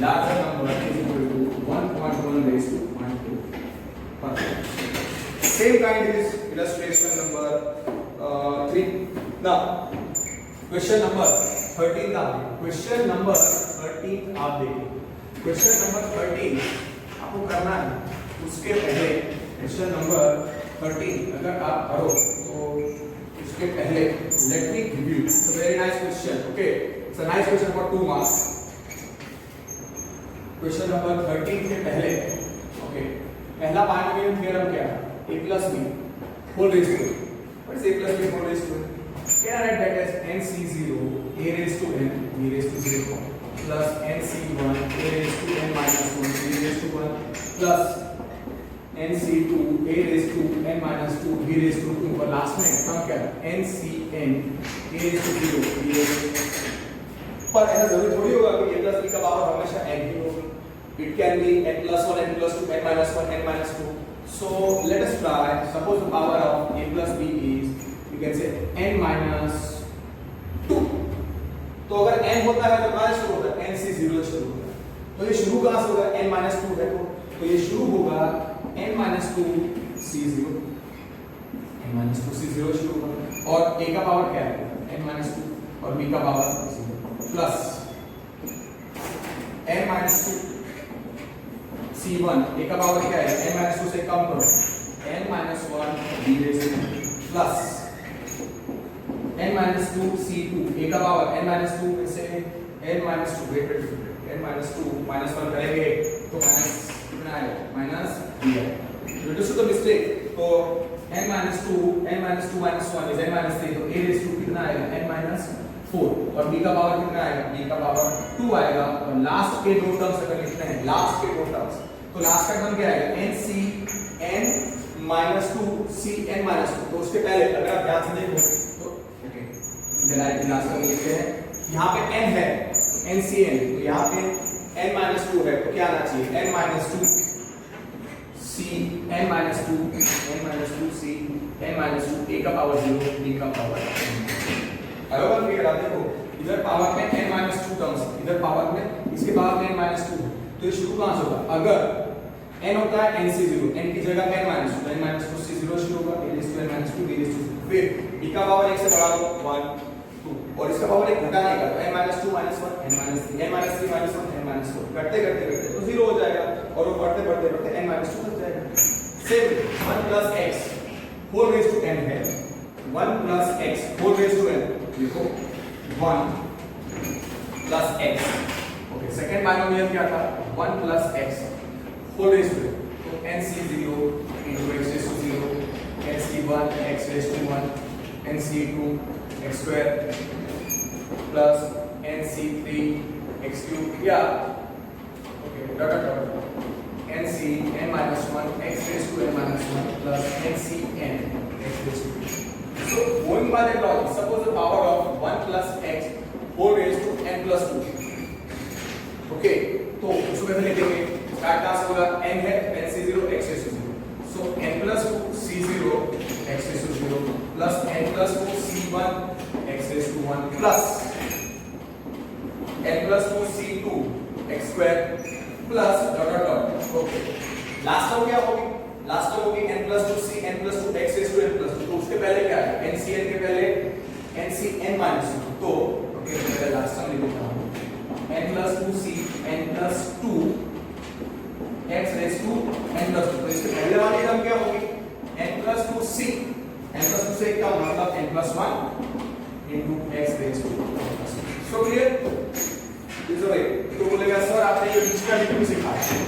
larger number is equal to 1.1 raised to 0.2। perfect। same kind is illustration number 3। now question number 13 आप देखिए। question number 13 आप देखिए। question number 13 आपको करना है, उसके पहले question number 13 अगर आप करो तो उसके पहले let me give you it's a very nice question। okay it's a nice question for 2 marks। question number 13 के पहले okay पहला बाइनोमियल थ्योरम क्या है? a plus b whole raised to what is a plus b whole raised to? can I write that as nc0 a raised to n b raised to 0 plus nc1 a raised to n minus 1 b raised to 1 plus nc2 a raised to n minus 2 b raised to 2 और last में term क्या है? ncn a raised to 0 b raised to 1। पर ऐसा जरूरी थोड़ी होगा कि a plus b का पावर हमेशा n ही होगा। it can be n plus 1 n plus 2 n minus 1 n minus 2। so let us try, suppose the power of a plus b is you can say n minus 2। तो अगर n होता है तो कहां से शुरू होता है? n से 0 शुरू होता है। तो ये शुरू कहां से होगा? n minus 2 है तो ये शुरू होगा n minus 2 c0। n minus 2 c0 शुरू होगा और a का पावर क्या है? n minus 2 और b का power 0 plus n minus 2 c1 a का पावर क्या है? n minus 2 से कम करो n minus b raise to plus n minus 2 c2 a का पावर n minus 2 में से n minus 2 wait n minus 2 minus 1 करेंगे तो माइनस कितना आएगा माइनस b आएगा। नोटिस द मिस्टेक, तो n minus 2 minus 1 is n minus 3, तो a raised to कितना आएगा n minus 4 और b का पावर कितना आएगा b का पावर 2 आएगा। और लास्ट के दो टर्म्स अगर लिखते हैं लास्ट के दो टर्म्स तो लास्ट का टर्म क्या आएगा nc n minus 2 c n minus 2। तो उसके पहले अगर आप ध्यान से देखो तो डायरेक्ट लास्ट का लिखते हैं, यहाँ पे n है ncn, तो यहाँ पे n minus 2 है तो क्या आना चाहिए n minus 2 c n minus 2 c n minus 2 a का पावर 0 b का पावर बराबर फिगर आप देखो इधर पावर में n minus 2 टर्म्स, इधर पावर में इसके पावर में n minus 2, तो ये शुरू कहां से होगा अगर n होता है nc0 n की जगह n minus 2 n minus 2 c0 शुरू होगा a raised to n minus 2 b raised to, फिर b का पावर 1 से बढ़ा दो 1 2 और इसका पावर 1 घटाने का तो n minus 2 minus 1 n minus 3 n minus 3 minus 1 n minus 4 करते करते तो 0 हो जाएगा और वो बढ़ते n minus 2 बच जाएगा। Same 1 plus x whole raised to n है 1 plus x whole raised to n, देखो 1 plus x, okay second binomial क्या था 1 plus x whole raised to n, तो nc0 into x raised to 0 nc1 x raised to 1 nc2 x square plus nc3 x cube या okay dot nc n minus 1 x raised to n minus 1 plus ncn x raised to 2। So going by that logic, suppose the power of 1 plus x whole raised to n plus 2, okay, तो उसको कैसे लिखेंगे start कहां से होगा n है nc0 x raised to 0, so n plus 2 c0 x raised to 0 plus n plus 2 c1 x raised to 1 plus n plus 2 c2 x square plus dot dot dot, okay last term क्या होगी last term होगी n plus 2 c n plus 2 x raised to n plus 2, तो उसके पहले क्या है ncn के पहले ncn minus 2, तो ओके पहले लास्ट टर्म लिख देता हूं n plus 2 c n plus 2 x raised to n plus 2, तो इसके पहले वाली टर्म क्या होगी n plus 2 c n plus 2 से क्या मतलब n plus 1 into x raised to n plus 2। So clear is right. तो बोलेगा सर आपने ये बीच का क्यों सिखाया,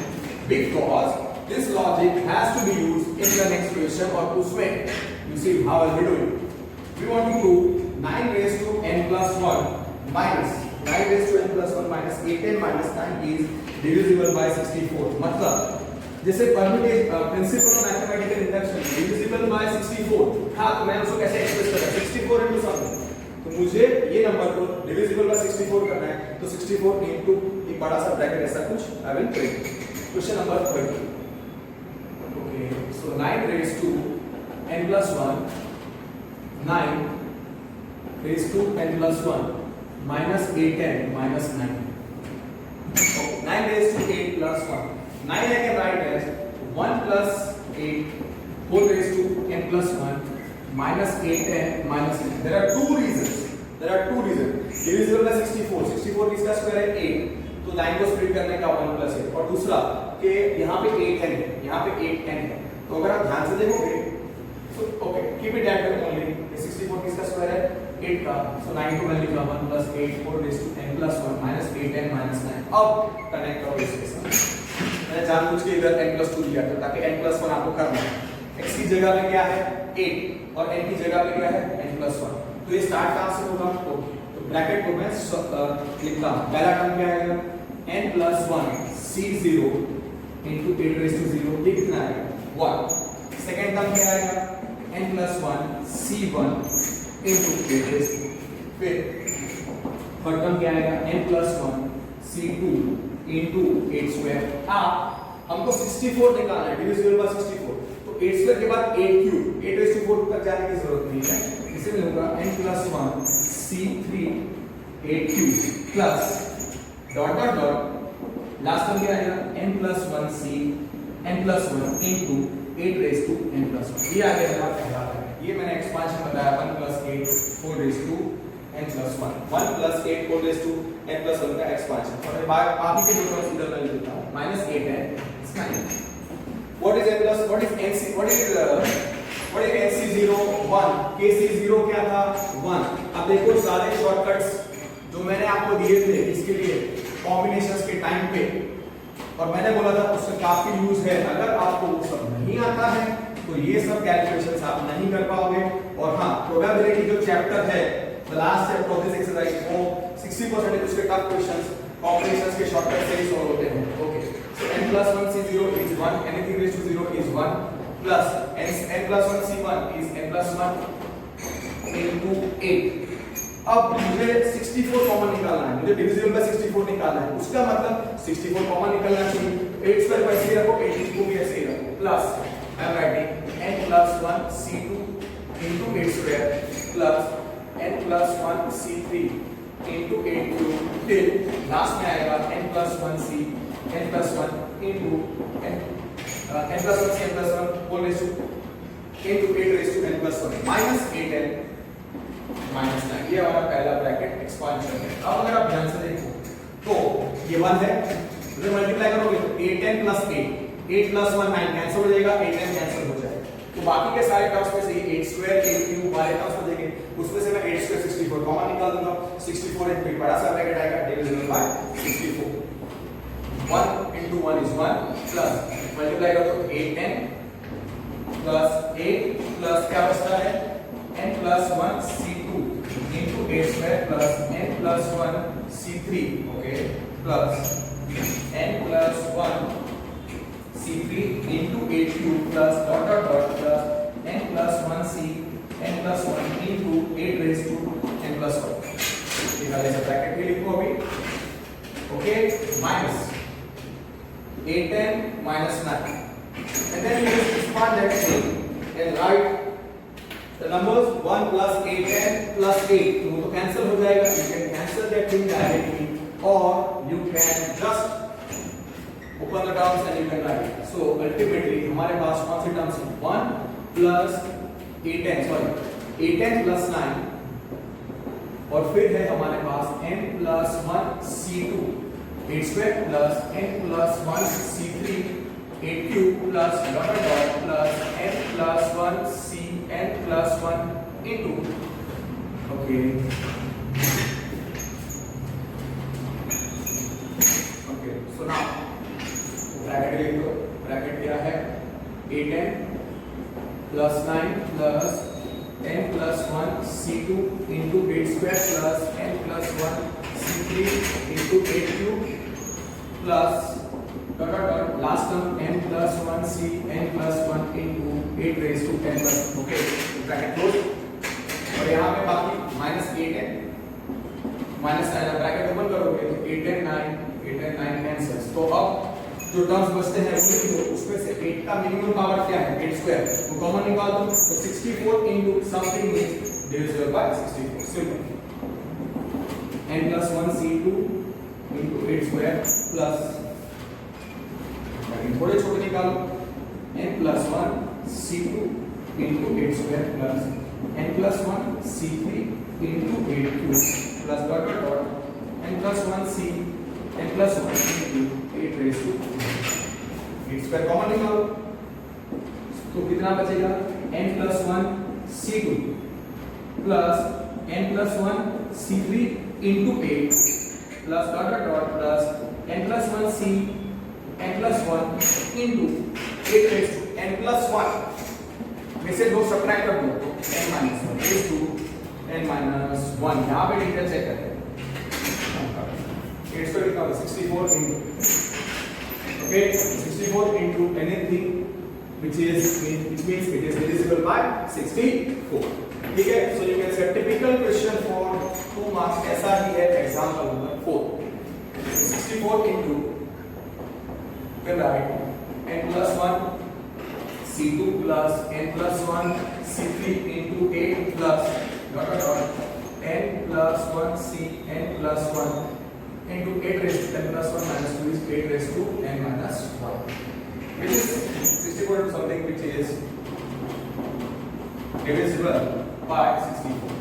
because this logic has to be used in the next question और उसमें you see how I'll be doing, we want to prove 9 raised to n plus 1 minus 9 raised to n plus 1 minus 8n minus 9 is divisible by 64। मतलब जैसे permutation principle of mathematical induction divisible by 64 था, तो मैं उसको कैसे express करूं 64 into something, तो मुझे ये नंबर को डिविजिबल बाय 64 करना है, तो 64 into एक बड़ा सा ब्रैकेट ऐसा कुछ I will create. Question number 30, okay so 9 raised to n plus 1 9 raised to n plus 1 minus 8n minus 9, 9 raised to 8 plus 1 9 I can write as 1 plus 8 whole raised to n plus 1 minus 8n minus 9। There are two reasons divisible by 64 इसका square है 8, तो 9 को split करने का 1 plus 8, और दूसरा कि यहाँ पे 8n है, यहाँ पे 8n है, तो अगर आप ध्यान से देखोगे so okay keep it that way only, 64 किसका स्क्वायर है 8 का, so 9 को मैं लिखा 1 plus 8 whole raised to n plus 1 minus 8n minus 9। अब कनेक्ट करो इसके साथ, मैंने जानबूझ के इधर n plus 2 दिया था ताकि n plus 1 आपको करना है, x की जगह पे क्या है 8 और n की जगह पे क्या है n plus 1, तो ये स्टार्ट कहां से होगा ओके, तो ब्रैकेट को मैं लिखता हूं, पहला टर्म क्या आएगा n plus 1 c0 into 8 raised to 0, ये कितना आएगा 1, सेकंड टर्म क्या आएगा n plus 1 c1 into 8 raised to, फिर थर्ड टर्म क्या आएगा n plus 1 c2 into 8 square। हमको 64 निकालना है डिविजिबल बाय 64, तो 8 स्क्वायर के बाद 8 क्यूब 8 raised to 4 तक जाने की जरूरत नहीं है, इसलिए होगा n plus 1 c3 8 cube plus dot dot dot last term क्या आएगा n plus 1 c n plus 1 into 8 raised to n plus 1। ये आ गया हमारा पहला है, ये मैंने एक्सपांशन बताया 1 plus 8 whole raised to n plus 1 plus 8 whole raised to n plus 1 का एक्सपांशन, और बाकी के दो टर्म्स इधर मैं लिख देता हूं minus 8n is 9। what is n plus what is nc what is nc 1 KC0 क्या था 1। अब देखो सारे शॉर्टकट्स जो मैंने आपको दिए थे इसके लिए कॉम्बिनेशंस के टाइम पे, और मैंने बोला था उससे काफी यूज है। अगर आपको वो सब नहीं आता है तो ये सब कैलकुलेशंस आप नहीं कर पाओगे। और हाँ, प्रोबेबिलिटी जो चैप्टर है the last chapter of this exercise वो 60% उसके टफ क्वेश्चंस कॉम्बिनेशंस के शॉर्टकट से ही सॉल्व होते हैं। Okay, so n+1 C0 is 1, anything raised to 0 is 1 plus n+1 C1 is n+1 into 8। अब मुझे 64 कॉमन निकालना है, मुझे डिविजिबल बाय 64 निकालना है। उसका मतलब 64 कॉमन निकालना चाहिए। 8 स्क्वायर पर ऐसे ही रखो, 8 को भी ऐसे ही रखो, plus I am writing n+1 C2 into 8 square plus n+1 C3 into 8 cube till last में आएगा n+1 C n+1 into n+1 C n+1 whole raised to into 8 raised to n+1 minus 8n minus 9। ये हमारा पहला bracket expansion है। अब अगर आप ध्यान से देखो तो ये 1 है, तो मल्टीप्लाई करोगे तो 8n plus 8 plus 1 9 कैंसिल हो जाएगा, 8n कैंसिल हो जाएगा। तो बाकी के सारे टर्म्स में से ये 8 स्क्वायर 8 क्यूब वाले टर्म्स हो जाएंगे, उसमें से मैं 8 स्क्वायर 64 कॉमन निकाल दूंगा। 64 into बड़ा सा ब्रैकेट आएगा divisible by 64। 1 into 1 is 1 plus multiply करो तो 8n plus 8 प्लस क्या बचता है n+1 C2 into 8 square plus n+1 C3 okay plus n+1 C3 into 8 cube plus dot dot dot plus n+1 C n+1 into 8 raised to n+1। निकाले से bracket में लिखो अभी okay minus 8n minus 9 and then you just expand that thing and write the numbers 1 plus 8n plus 8 तो वो तो cancel हो जाएगा। You can cancel that thing directly or you can just open the terms and you can write it। So ultimately हमारे पास कौन सी terms हैं 1 plus 8n sorry 8n plus 9 और फिर है हमारे पास n+1 C2 8 square plus n+1 C3 8 cube plus dot dot dot plus n+1 C n+1 into okay so now bracket लिख दो। Bracket क्या है 8n plus 9 plus n+1 C2 into 8 square plus n+1 C3 into 8 cube plus dot dot dot last term n+1 C n+1 into 8 raised to 10+1 okay bracket close. और यहाँ पे बाकी minus 8n minus 9 bracket open करोगे तो 8n 9 cancels. तो अब जो terms बचते हैं उसमें से 8 का मिनिमम पावर क्या है 8 स्क्वायर वो कॉमन निकाल दो तो 64 into something is divisible by 64 simple. n+1 C2 into 8 square plus थोड़े छोटे निकालो n+1 C2 into 8 square plus n+1 C3 into 8 cube plus dot dot dot n+1 C n+1 into 8 raised to 8 square common निकालो तो कितना बचेगा n+1 C2 plus n+1 C3 into 8 plus dot dot dot plus n+1 C n+1 into 8 raised to n+1 में से दो subtract कर दो तो n-1 raised to n-1 यहाँ पे डिटेल चेक करते हैं 8 स्क्वायर कितना होगा 64 into okay 64 into anything which means it is divisible by 64 ठीक है। so you can say typical question for 2 marks ऐसा ही है example number 4 64 into can write n+1 C2 plus n+1 C3 into 8 plus dot dot dot n+1 C n+1 into 8 raised to 10 plus 1 minus 2 is 8 raised to n minus 1 which is 64 into something which is divisible by 64।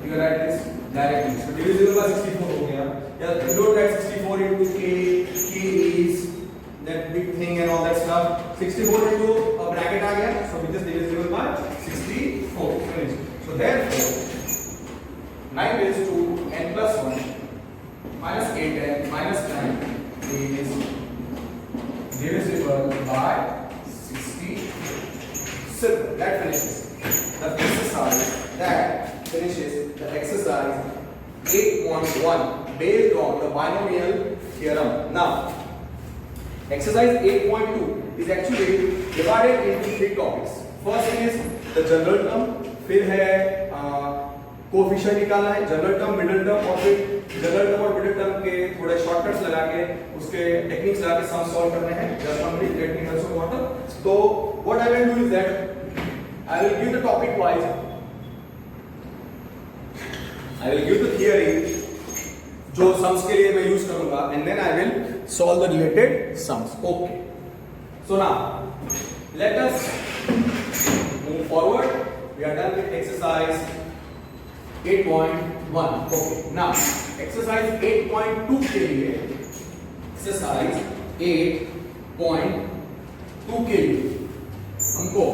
You can write this directly so divisible by 64 हो गया या don't write 64 into k is that big thing and all that stuff 64 into a bracket आ गया so which is divisible by 64 Simple. That finishes the exercise. That finishes the exercise 8.1 based on the binomial theorem. Now, exercise 8.2 is actually divided into three topics. First is the general term, फिर है coefficient निकालना है, general term, middle term, और फिर general term और middle term के थोड़े shortcuts लगा के उसके टेक्निक्स लगा के सम सॉल्व करने हैं. Just complete technicals of water. तो what I will do is that I will give the topic wise, I will give the theory जो सम्स के लिए मैं यूज करूंगा, and then I will solve the related sums. Okay, so now let us move forward. We are done with exercise 8.1. Okay, now exercise 8.2 के लिए, exercise 8.2 के लिए हमको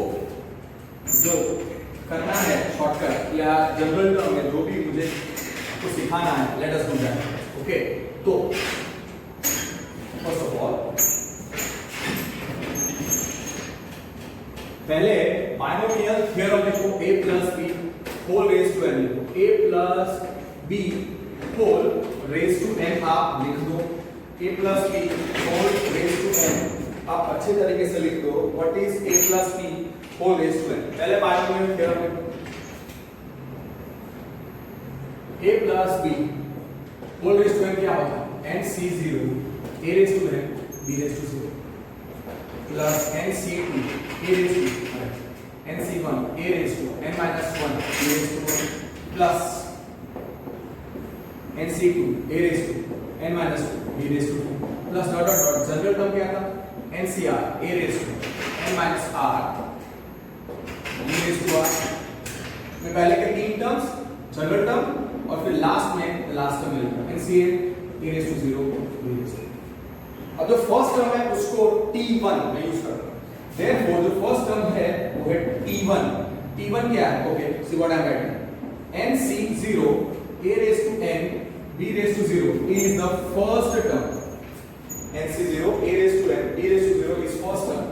जो करना है शॉर्टकट या जनरल टर्म में जो भी मुझे को सिखाना है, let us do that. Okay, तो फर्स्ट ऑफ ऑल पहले बाइनोमियल थ्योरम लिखो. a plus b whole raise to n लिखो. a plus b whole raise to n आप लिख दो. a plus b whole raise to n आप अच्छे तरीके से लिख दो. What is a plus b whole raise to n? पहले बाइनोमियल थ्योरम लिखो. a plus b whole raise to n क्या होता है? nc0 a raise to n b raise to 0 plus nc2 a raise to nc1 a raise to n minus 1 a raise to 1 plus nc2 a raise to n minus 2 b raise to 2 plus dot dot dot. General term क्या था? ncr a raise to n minus r b raise to r. मैं पहले के तीन terms general term और फिर last में last term मिलेगा nca a raise to 0 b raise to. अब जो फर्स्ट टर्म है उसको t1 में यूज करता हूं. Therefore, जो फर्स्ट टर्म है वो है t1. t1 क्या है? Okay, see what I am writing. nc0 a raised to n b raised to 0 is the first term. nc0 a raised to n b raised to 0 is first term.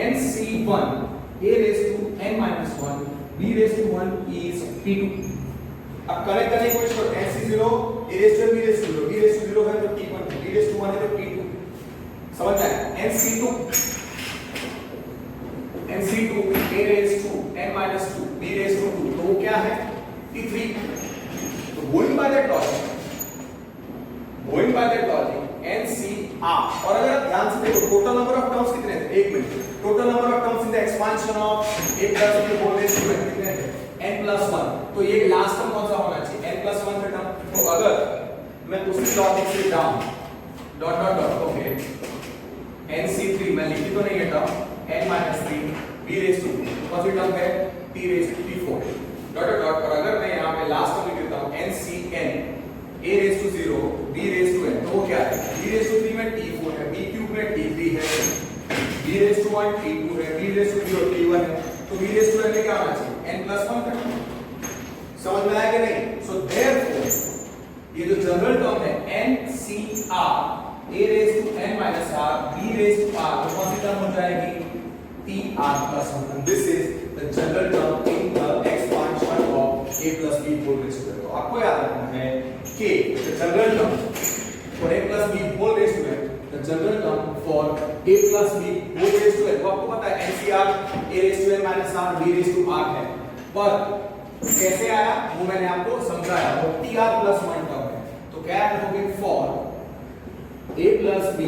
nc1 a raised to n minus 1 b raised to 1 is t2. अब connect करने की कोशिश करो. nc0 a raised to n b raised to 0 b raised to 0 है तो t1, b raised to 1 है तो t2. समझ में आया? nc2 a raised to n minus 2 b raised to 2 तो वो क्या है? t3. तो going by that logic ncr. और अगर आप ध्यान से देखो टोटल नंबर ऑफ टर्म्स कितने थे? एक minute. Total number of terms in the expansion of a plus b whole raise to n कितने थे? n plus 1. तो ये लास्ट टर्म कौन सा होना चाहिए? n plus 1 का टर्म. तो अगर मैं उसी लॉजिक से down dot dot dot okay nc3 मैं लिखी तो नहीं है term n minus 3 b raised to 2 कौन सी टर्म है? t raised to t4 dot dot dot. और अगर मैं यहाँ पे लास्ट टर्म लिख देता हूँ ncn a raised to 0 b raised to n तो वो क्या है? b raised to 3 में t4 है, b cube में t3 है, b raised to 1 t2 है, b raised to 0 t1 है. तो b raised to n में क्या होना चाहिए? n plus 1 का. समझ में आया कि नहीं? सो देयरफॉर ये जो जनरल टर्म है ncr a raised to n minus r b raised to r तो कौन सी टर्म हो जाएगी? tr plus 1. And this is the general term in the expansion of a plus b whole raised to n. तो आपको याद रखना है कि the general term for a plus b whole raised to n, the general term for a plus b whole raised to n वो आपको पता है ncr a raised to n minus r b raised to r है. पर कैसे आया वो मैंने आपको समझाया. वो tr plus 1 टर्म है. तो क्या लिखोगे? for a plus b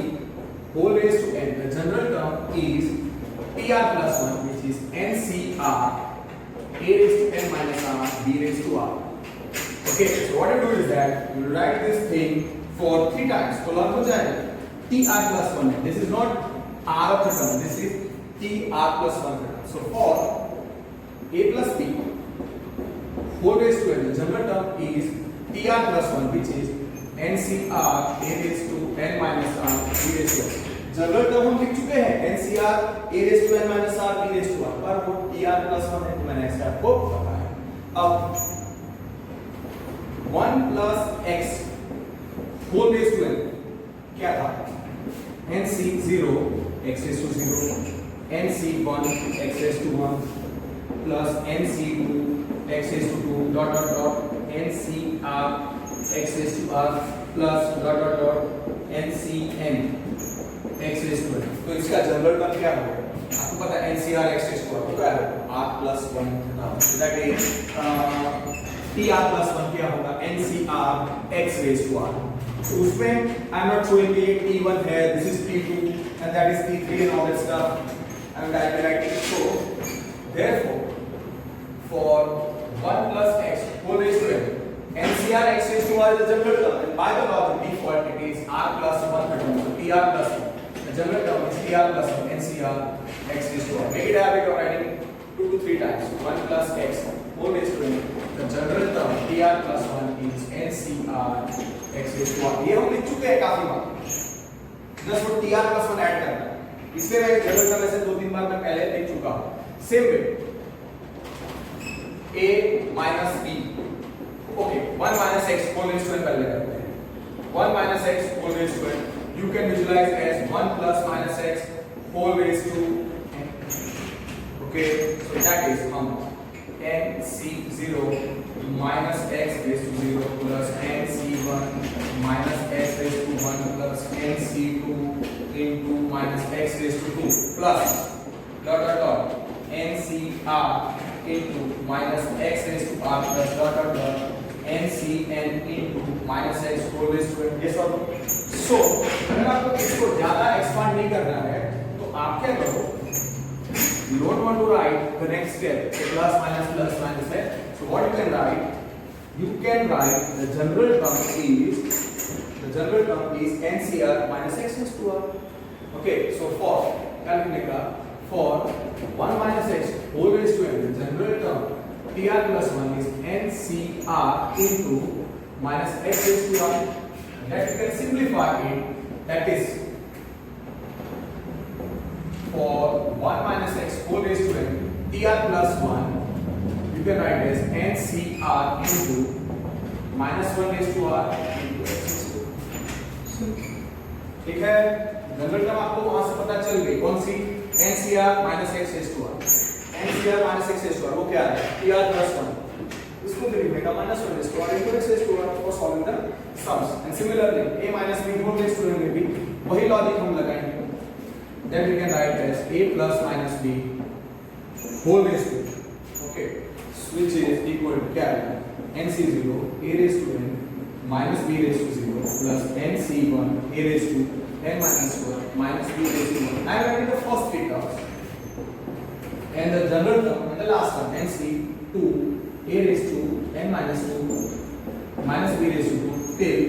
whole raised to n, the general term is tr plus 1 which is ncr a raised to n minus r b raised to r. Okay, so what I do is that you write this thing for 3 times तो learn हो जाएगा. tr plus 1 है. This is not r of the term, this is tr plus 1 का. So for a plus b whole raised to n, the general term is tr plus 1 which is ncr a raised to n minus r b raised to r. General term हम लिख चुके हैं ncr a raised to n minus r b raised to r, पर वो tr plus 1 है तो मैंने ऐसे आपको बताया. अब 1 plus x whole raised to n क्या था? nc0 x raised to 0 nc1 x raised to 1 plus nc2 x raised to 2 dot dot dot ncr x raised to r plus dot dot dot ncn x raised to 1। तो इसका general term क्या होगा? आपको पता है ncr x raised to r तो क्या है r plus 1 ना, so that is tr plus 1 क्या होगा ncr x raised to r। तो उसमें I am not showing कि t1 है, this is t2 and that is t3 and all that stuff I am directly writing। so therefore for 1 plus x whole raised to n ncr x raised to r is the general term and by the law of default it is r plus 1 so tr plus 1, the general term is tr plus 1 ncr x raised to r। make it a habit of writing 2 to 3 times, 1 plus x whole raised to n, the general term tr plus 1 is ncr x raised to r। ये हम लिख चुके हैं काफी बार, बस वो tr plus 1 add करना है, इसलिए मैं जनरल टर्म ऐसे 2-3 बार मैं पहले लिख चुका हूं। Same way a minus b, okay 1 minus x whole raised to n पहले करते हैं। 1 minus x whole raised to n you can visualize as 1 plus minus x whole raised to n, okay so that is हम nc0 minus x raised to 0 plus nc1 minus x raised to 1 plus nc2 into minus x raised to 2 plus dot dot dot ncr into minus x raised to r plus dot dot dot ncn into minus x whole raised to n। ये सब so अगर आपको इसको ज्यादा expand नहीं करना है तो आप क्या करो, you don't want to write the next step plus minus है, so what you can write the general term is ncr minus x raised to r। okay so for क्या लिखने का, for 1 minus x whole raised to n, the general term tr plus 1 is ncr into minus x raised to r, that you can simplify it, that is for 1 minus x whole raised to n tr plus 1 you can write as ncr into minus 1 raised to r into x raised to r। ठीक है, general term आपको वहां से पता चल गई कौन सी, ncr minus x raised to r, ncr minus x raised to r वो क्या है tr plus 1, इसको भी लिखने का minus 1 raised to r into x raised to r for solving the sums and similarly a minus b whole raised to n में भी वही लॉजिक हम लगाएंगे, then we can write as a plus minus b whole raised to n, okay which is equal to क्या है nc0 a raised to n minus b raised to 0 plus nc1 a raised to n minus 1 minus b raised to 1। I am writing the first three terms and the general term and the last term nc2 a raised to n minus 2 minus b raised to 2 till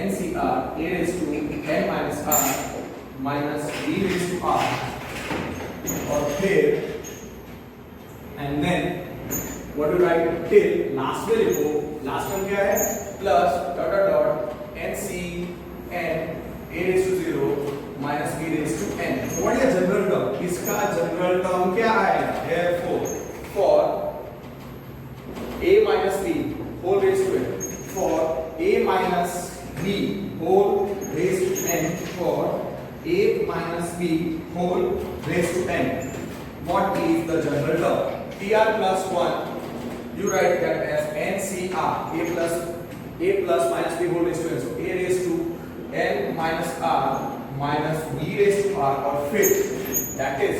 ncr a raised to n minus r minus b raised to r और फिर and then what do you write till last में लिखो, last term क्या है plus dot dot dot nc n a raised to 0 minus b raised to n। so what is the general term, इसका general term क्या आएगा, therefore for a minus b whole raised to n, for a minus b whole raised to n, for a minus b whole raised to n, what is the general term, tr plus 1 you write that as ncr a plus minus b whole raised to n, so a raised to n minus r minus b raised to r or fifth, that is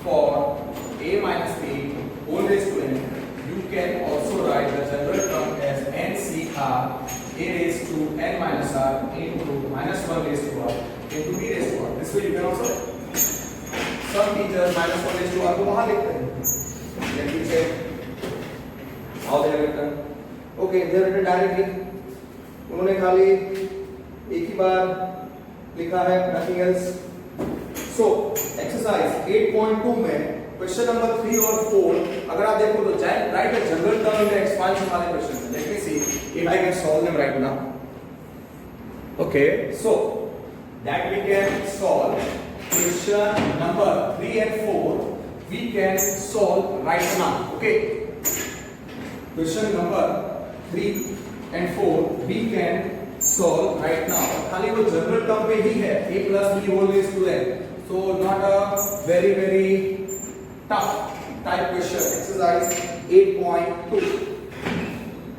for a minus b whole raised to n you can also write the general term as ncr a raised to n minus r into minus 1 raised to r into b raised to r। this way you can also, some teachers minus 1 raised to r को वहां लिखते हैं, let me check how they are written, okay they are written directly, उन्होंने खाली एक ही बार लिखा है nothing else। so exercise 8.2 में क्वेश्चन नंबर 3 और 4 अगर आप देखो तो right the general term in the expansion वाले क्वेश्चन हैं, let me see if I can solve them right now. Okay so that we can solve question number 3 and 4 we can solve right now, okay question number 3 and 4 we can solve right now। खाली वो general term पे ही है a plus b whole raised to n, So not a very tough type question. Exercise 8.2.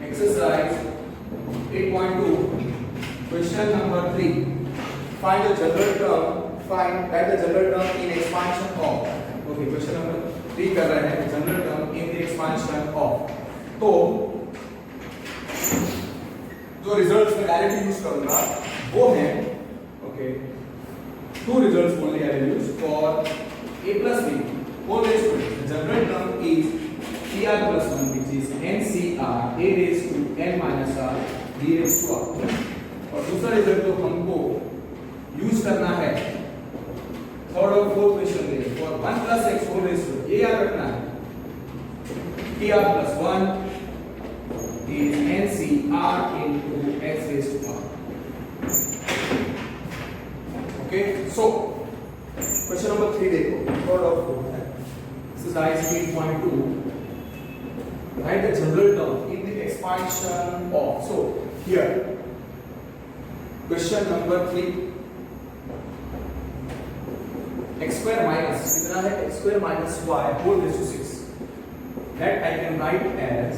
Exercise 8.2. Question number 3. Find the general term. Find that the general term in expansion of. Okay, question number 3 कर रहे हैं general term in the expansion of. तो जो results में directly use करूंगा वो है okay two results only I will use for a plus b whole raised to the general term is cr plus 1 which is ncr a raised to n minus r b raised to r. और दूसरा result तो हमको use करना है third और fourth question में for 1 plus x whole raised to ये याद रखना है cr plus 1 is NCR into x raised to r. Okay, so question number 3 देखो third of fourth है exercise 8.2. Write the general term in the expansion of. So here question number 3 x square minus कितना है x square minus y whole raised to 6 that I can write as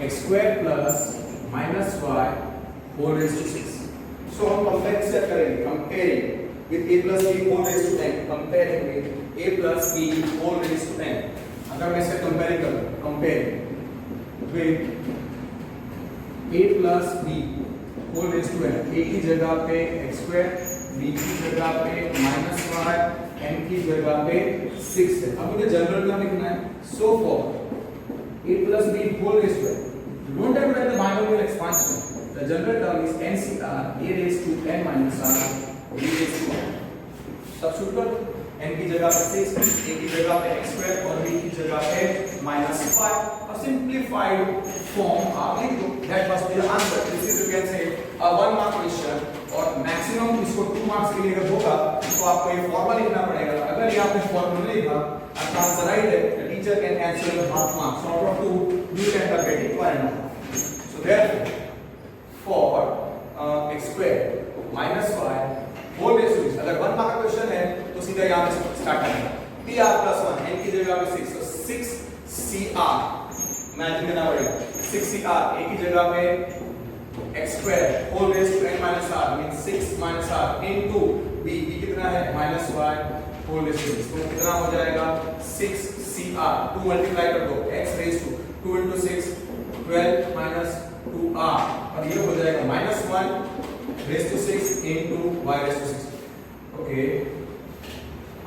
x square plus minus y whole raised to 6. So हम compare करेंगे comparing with a plus b whole raised to n, comparing with a plus b whole raised to n. अगर मैं इसे comparing करूं comparing with a plus b whole raised to n, a की जगह पे x square, b की जगह पे minus y, n की जगह पे 6 है. अब मुझे जनरल टर्म लिखना है. So for a plus b whole raised to n. You don't have to write the binomial expansion. The general term is NCR a raised to n minus r b raised to r. Substitute कर n की जगह पे 6, a की जगह पे x square और b की जगह पे minus 5. A simplified form आप लिख दो. That must be the answer. This is you can say a 1 mark question और maximum इसको 2 marks के लिए अगर होगा तो आपको ये फॉर्मूला लिखना पड़ेगा. अगर ये आपने फॉर्मूला नहीं लिखा आपका आंसर राइट है. The teacher can cancel your half marks. So out of 2 you can get it 1.5. So therefore for x square minus y whole raised to 6. अगर 1 मार्क का क्वेश्चन है तो सीधा यहाँ से स्टार्ट करेंगे. tr plus 1 n की जगह पे 6 तो 6cr इमेजिन करना पड़ेगा. 6cr a की जगह पे x square whole raised to n minus r means 6 minus r into b कितना है minus y whole raised to 6. तो कितना हो जाएगा 6cr 2 मल्टीप्लाई कर दो x raised to 2 into 6 12 minus 2r और ये हो जाएगा minus 1 raised to 6 into y raised to 6. Okay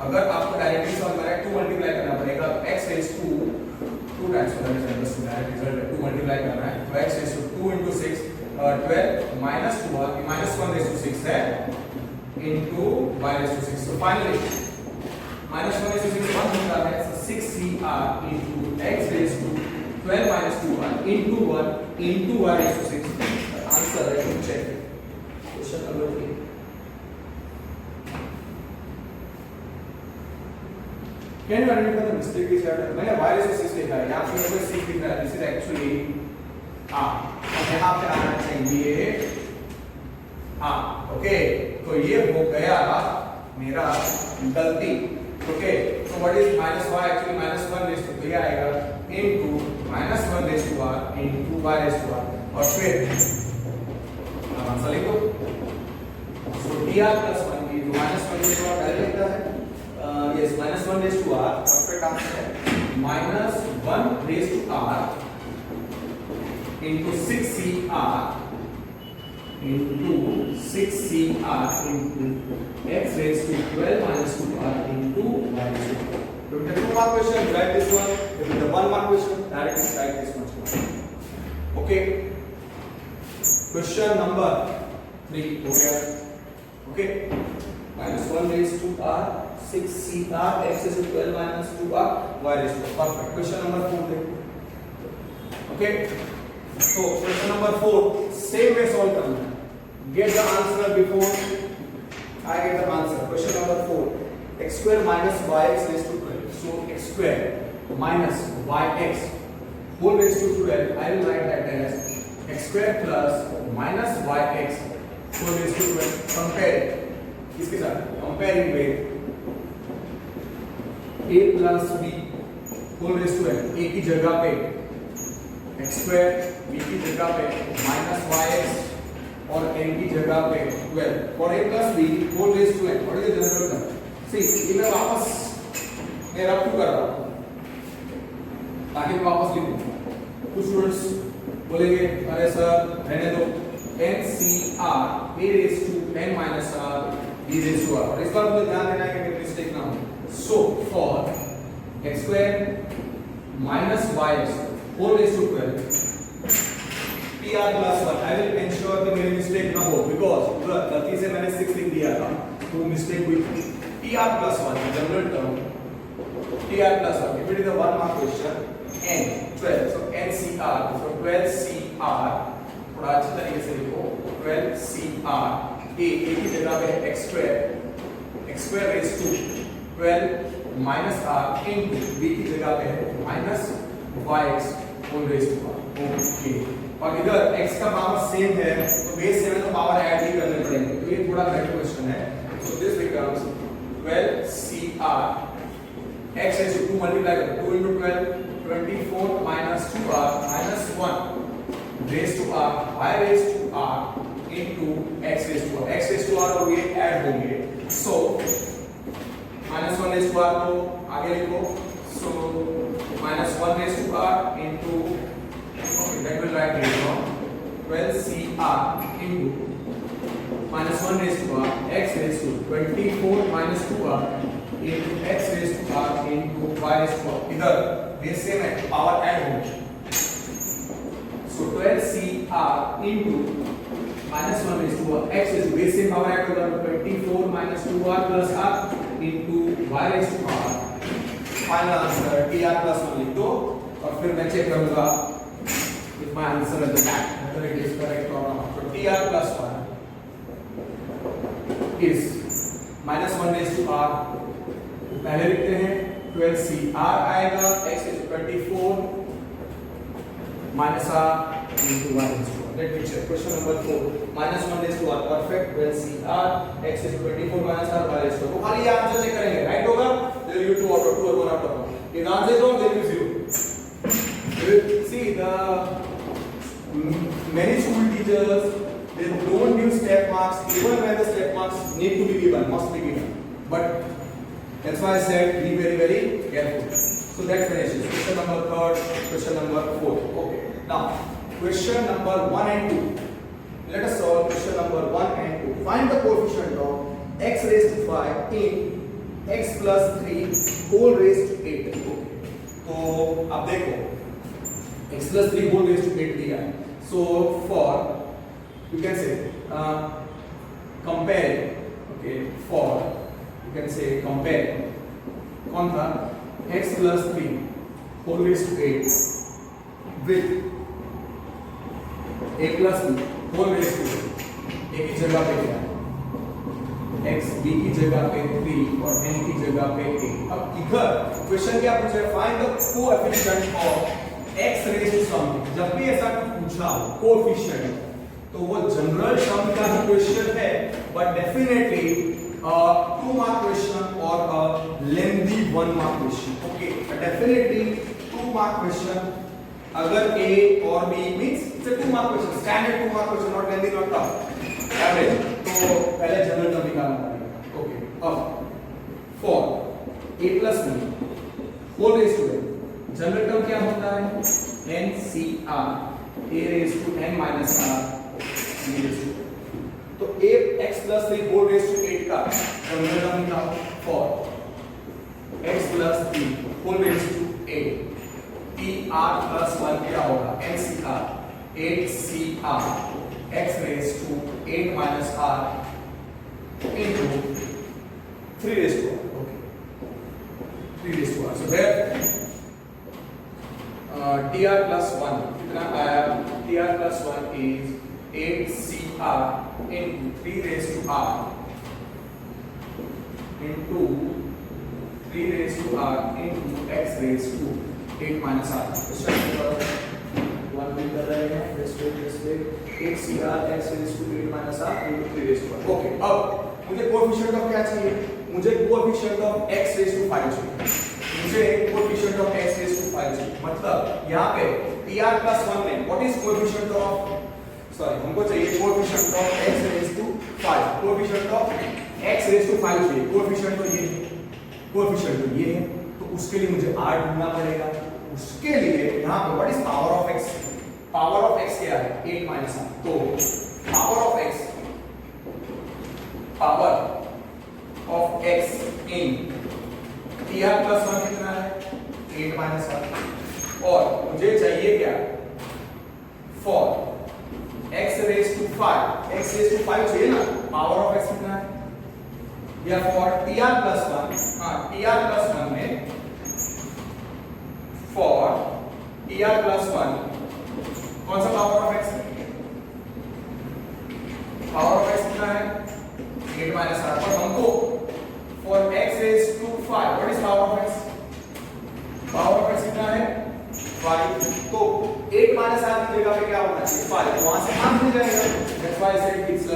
अगर आपको डायरेक्टली सॉल्व करना है 2 मल्टीप्लाई करना पड़ेगा तो x raised to 2 टाइम्स होगा जैसे बस डायरेक्ट रिजल्ट है 2 मल्टीप्लाई करना है तो x raised to 2 into 6 12 minus 2r minus 1 raised to 6 है into y raised to 6. So finally minus 1 raised to 6 1 होता है so 6cr into x raised to 12 minus 2r into 1 into y raised to 6. The answer I can check. Question number 3. Can you identify the mistake is that मैंने y raised to 6 लिखा है यहाँ पे मेरे को 6 लिख रहा है. This is actually r. यहाँ पे आना चाहिए r. ओके तो ये हो गया मेरा गलती. Okay so what is minus y actually minus 1 raised to तो ये आएगा into minus 1 raised to r into y raised to r और फिर आंसर लिखो. so dr plus 1 की जो minus 1 raised to r direct लिखता है yes minus 1 raised to r perfect answer है minus 1 raised to r into 6cr into 6cr into x raised to 12 minus 2r into y raised to 2. If it is 2 mark question, write this one. If it is a 1 mark question, directly write this one. Okay. Question number 3 हो गया. Okay. Minus 1 raised to r 6cr x raised to 12 minus 2r y raised to 2. Perfect. Question number 4 देखो. Okay. So question number 4 same way solve करना है. Get the answer before I get the answer. Question number 4 x square minus yx raised to 12. So x square minus yx whole raised to 12. I will write that as x square plus minus yx whole raised to 12. Compare किसके साथ comparing with a plus b whole raise to n, a की जगह पे x square, b की जगह पे minus yx और n की जगह पे 12 for a plus b whole raise to n। What is the general term? See ये मैं वापस मैं रब क्यों कर रहा हूं ताकि मैं वापस लिखूं। कुछ स्टूडेंट्स बोलेंगे अरे सर रहने दो, NCR a raise to n minus r b raise to r। और इस बार मुझे ध्यान देना है कि मेरी मिस्टेक ना हो। So for x square minus yx whole raise to 12 pr plus 1 I will ensure कि मेरी मिस्टेक ना हो, बिकॉज़ गलती से मैंने 6 लिख दिया था तो मिस्टेक हुई। pr plus 1 general term pr plus 1 if it is a 1 mark question n 12 so ncr so 12cr थोड़ा अच्छे तरीके से लिखो 12cr a की जगह पे x square raised to 12 minus r into b की जगह पे है minus yx whole raised to r। Okay, और इधर x का पावर सेम है तो बेस से तो पावर ऐड ही करने पड़ेंगे, तो ये थोड़ा बेटर क्वेश्चन है। So this becomes 12cr x raised to 2 multiply 2 into 12 24 minus 2r minus 1 raised to r y raised to r into x raised to r। x raised to r और ये add होंगे, सो minus 1 raised to r को आगे लिखो, so minus 1 raised to r into okay that will write it down 12cr into minus 1 raised to r x raised to 24 minus 2r into x raised to r into y raised to r। इधर base same है, power add होगी, so 12cr into minus 1 raised to r x raised to base same power add होगा 24 minus 2r plus r into y raised to r। Final answer tr plus 1 लिख दो और फिर मैं check करूंगा if my answer is correct whether it is correct or not। so tr plus 1 is minus 1 raised to r, पहले लिखते हैं 12cr आएगा x is 24 minus r into y raised to r। let me check question number 4 minus 1 raised to r perfect 12cr x is 24 minus r y raised to r। तो खाली ये answer check करेंगे, right होगा there will be 2 out of 2 or 1 out of 1। if the answer is wrong there will be 0। see the many school teachers they don't give step marks even when the step marks need to be given, must be given, but that's why I said be very very careful। so that finishes question number 3rd, question number 4th। okay, now question number 1 and 2, let us solve question number 1 and 2। find the coefficient of x raised to 5 in x plus 3 whole raised to 8। तो अब देखो x plus 3 whole raised to 8 दिया है, so for you can say compare, okay, for you can say compare कौन था x plus 3 whole raised to 8 with a plus b whole raised to 8। a की जगह पे क्या है x, b की जगह पे 3 और n की जगह पे 8। अब इधर क्वेश्चन क्या पूछा है, find the coefficient of x raise to something. जब भी ऐसा कुछ पूछा हो कोएफिशिएंट तो वो जनरल टर्म का ही क्वेश्चन है, बट डेफिनेटली 2 मार्क क्वेश्चन और lengthy 1 mark question. Okay, definitely 2 mark question अगर a और b means it's a 2 mark question, standard 2 mark question, not lengthy not tough average. तो पहले जनरल टर्म निकालना पड़ेगा। ओके, अब for a plus b whole raise to n general term क्या होता है ncr a raised to n minus r b raised to। तो a x plus 3 whole raise to 8 का जनरल टर्म निकालो for x plus 3 whole raise to 8 pr plus 1 क्या होगा ncr 8cr x raised to 8 minus r into 3 raised to r। okay, 3 raised to r। so there tr plus 1 कितना आया, tr plus 1 is 8cr into 3 raised to r into 3 raised to r into x raised to 8 minus r। Question number 1 भी कर रहे हैं, this way 8cr x raised to 8 minus r into 3 raised to r। Okay, अब मुझे coefficient of क्या चाहिए, मुझे coefficient of x raise to 5 चाहिए, मुझे coefficient of x raise to 5 चाहिए। मतलब यहाँ पे tr plus 1 में what is coefficient of, sorry हमको चाहिए coefficient of x raise to 5, coefficient of x raise to 5 चाहिए, कोएफिशिएंट तो ये है, कोएफिशिएंट तो ये है, तो उसके लिए मुझे r ढूंढना पड़ेगा। उसके लिए यहाँ पे what is power of x, power of x क्या है 8 माइनस r, तो power of x in tr plus 1 कितना है 8 माइनस r, और मुझे चाहिए क्या for x raise to 5, x raise to 5 चाहिए ना, पावर ऑफ x कितना है, या फॉर tr plus 1, हाँ tr plus 1 में फॉर tr plus 1 कौन सा power of x, power of x कितना है 8 माइनस r, और हमको for x raise to 5 what is power of x, power of x कितना है 5, तो 8 माइनस r की जगह पे क्या होना चाहिए 5, वहां से मान मिल जाएगा। That's why I said it's a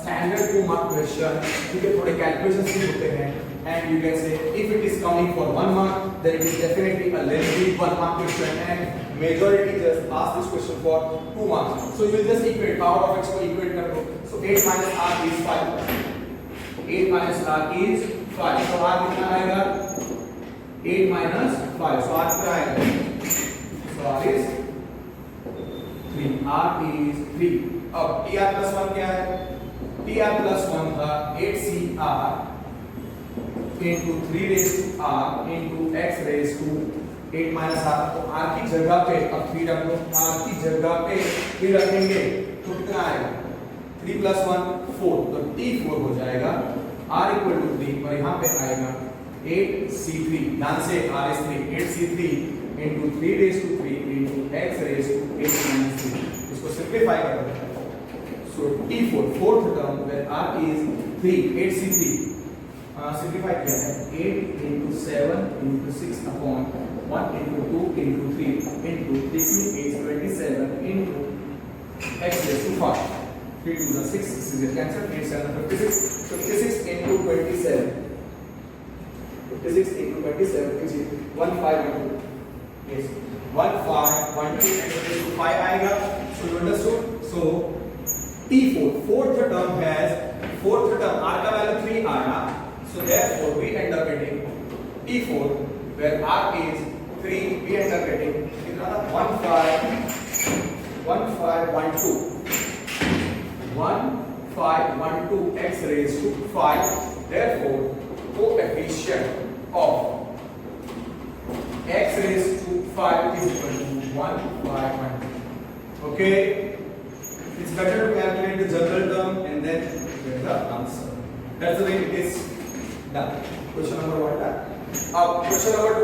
standard 2 mark question, ठीक है, थोड़े कैलकुलेशंस भी होते हैं, and you can say if it is coming for 1 mark then it is definitely a lengthy 1 mark question, and majority just ask this question for 2 marks, so you will just equate power of x को equate कर दो, so 8 minus r is 5, 8 minus r is 5, so r कितना आएगा 8 minus 5, so r कितना आएगा, so r is 3, r is 3। अब tr plus 1 क्या है, tr plus 1 था 8cr into 3 raised to r into x raised to 8 minus r, तो r की जगह पे अब 3 रख दो, r की जगह पे 3 रखेंगे तो कितना आएगा 3 plus 1 4, तो t4 हो जाएगा, r equal to 3, और यहाँ पे आएगा 8c3, ध्यान से r is 3, 8c3 into 3 raised to 3 into x raised to 8 minus 3, इसको सिंपलीफाई कर दो, so t4 fourth term where r is 3, 8c3 simplify किया है 8 into 7 into 6 upon 1 into 2 into 3 into 3 is 27 into x raised to 5, 3 to the 6, 6 is cancelled, 8 7 56, 56 into 27, 56 into 27 is 1512, yes 1512 x raised to 5 आएगा, so you understood, so t4 fourth term has, fourth term r का value 3 आया, so therefore we end up getting t4 where r is 3, we end up getting 1512 x raised to 5, therefore coefficient of x raised to 5 is equal to 1512, okay, it's better to calculate the general term and then get the answer, that's the way it is done। Question number 1 था, अब question number 2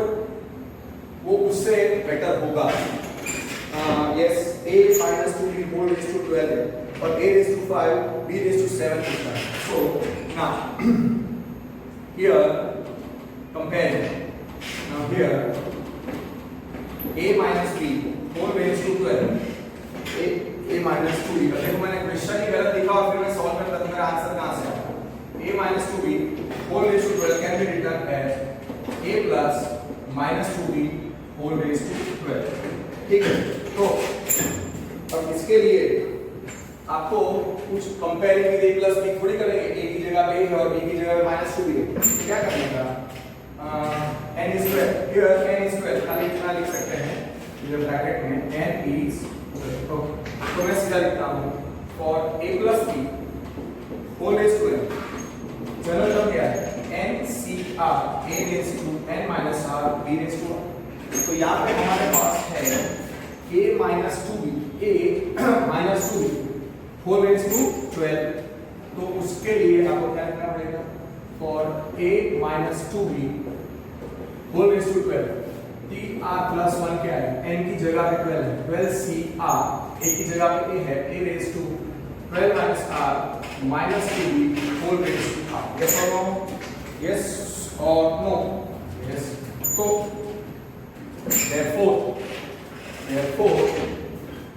वो उससे better होगा, yes a minus 2b whole raised to 12 है और a raised to 5 b raised to 7 होता है, so now here compare, now here a minus b whole raised to 12, a minus 2b, देखो मैंने question ही गलत लिखा और फिर मैं सॉल्व करता तो मेरा आंसर कहां से आया, a minus 2b whole raised to 12 can be written as a plus minus 2b whole raised to 12, ठीक है। तो अब इसके लिए आपको कुछ comparing with a plus b थोड़ी करेंगे, a की जगह पे a है और b की जगह पे minus 2b है, क्या करने का n square, here n square खाली इतना लिख सकते हैं ये ब्रैकेट में n is, तो मैं सीधा लिखता हूँ for a plus b whole raised to 12, general term क्या है n c r a raised to n minus r b raised to 1, तो यहाँ पे हमारे पास है a minus 2b whole raised to 12, तो उसके लिए आपको क्या करना पड़ेगा for a minus 2b whole raised to 12, tr plus 1 क्या है n की जगह पे 12 है, 12cr a की जगह पे a है, a raised to 12 minus r minus 2b whole raised to r, yes or no, yes or no, yes, so therefore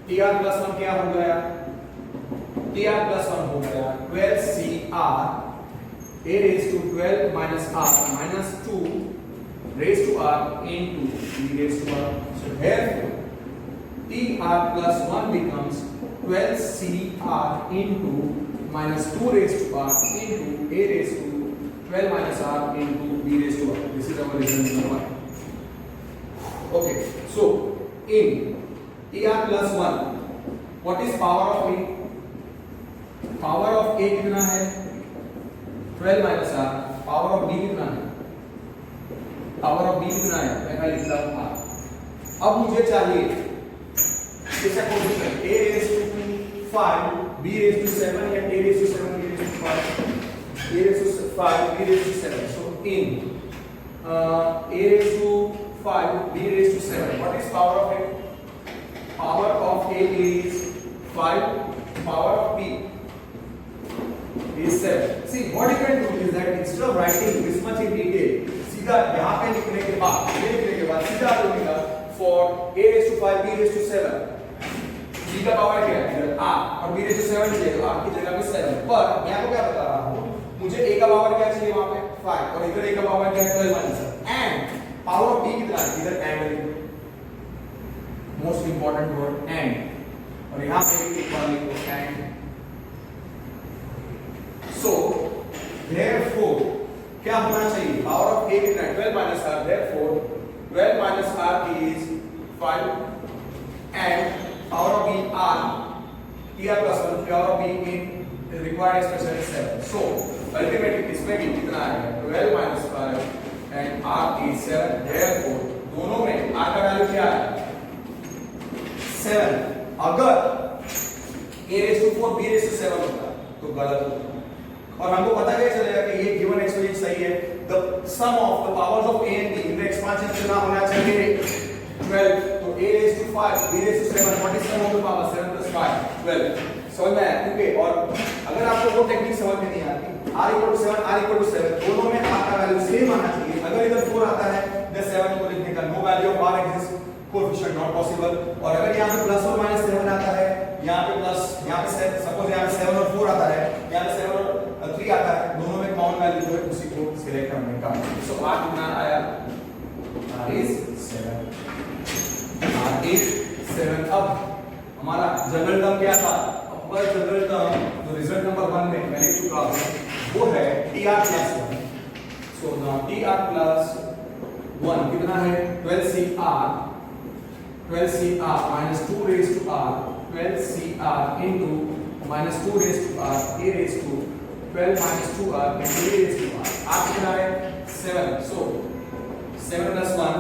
tr plus 1 क्या हो गया, tr plus 1 हो गया 12cr a raised to 12 minus r minus 2 raised to r into b raised to r. So therefore tr plus 1 becomes 12cr into minus 2 raised to r into a raised to 12 minus r into b raised to r. This is our result number 1. Okay, so in tr plus 1, what is power of a? Power of a कितना है? 12 minus r. Power of b कितना है? Power of b कितना है? मैं कहा लिखता हूं r. अब मुझे चाहिए इसका coefficient a raised to 5 b raised to 7 या a raised to 7 b raised to 5 a raised to 5 b raised to 7. So in a raised to 5 b raised to 7, what is power of a? Power of a is 5, power of b is 7. See, what you can do is that instead of writing this much in detail, सीधा यहाँ पे लिखने के बाद, ये लिखने के बाद सीधा लिखूंगा for a raised to 5 b raised to 7. b का पावर क्या है? इधर r और b raised to 7 चाहिए, तो r की जगह पे 7. पर मैं आपको क्या बता रहा हूँ? मुझे a का पावर क्या चाहिए वहाँ पे? 5 और इधर a का पावर क्या है? 12 minus 7. And power of b कितना है? इधर and लिखो. Most important word and. और यहाँ पे एक बार लिखो and. So, therefore, क्या होना चाहिए? Power of a कितना है? 12 minus r. Therefore, 12 minus r is 5 and power of b r. tr plus 1 power of b in the required expression is 7. So, ultimately इसमें भी कितना आएगा? 12 minus 5 and r is 7. Therefore, दोनों में r का value क्या है? 7. अगर a raised to 4 b raised to 7 होता तो गलत होता. और हमको पता क्या चलेगा कि ये गिवन एक्सप्रेशन सही है. The sum of the powers of a and b in the expansion कितना होना चाहिए? 12. तो a raised to 5 b raised to 7, what is sum of the power? 7 plus 5 12. समझ में आया? ओके. और अगर आपको वो टेक्निक समझ में नहीं आती, r = 7 r = 7, दोनों में r का वैल्यू सेम आना चाहिए. अगर इधर 4 आता है देन 7 को लिखने का no value of r exist, coefficient not possible. और अगर यहां पे प्लस और माइनस 7 आता है, यहां पे प्लस, यहां पे सपोज यहां पे 7 और 4 आता है, यहां पे 7 और 3 आता है, दोनों में कॉमन वैल्यू जो है उसी को सिलेक्ट करने का. सो r कितना आया? r is 7. r is 7. अब हमारा जनरल टर्म क्या था? अपर जनरल टर्म जो रिजल्ट नंबर 1 में मैं लिख चुका हूं वो है tr plus 1. So now tr plus 1 कितना है? 12cr minus 2 raised to r 12cr into minus 2 raised to r a raised to 12 minus 2r into a raised to r. r कितना है? 7. So 7 plus 1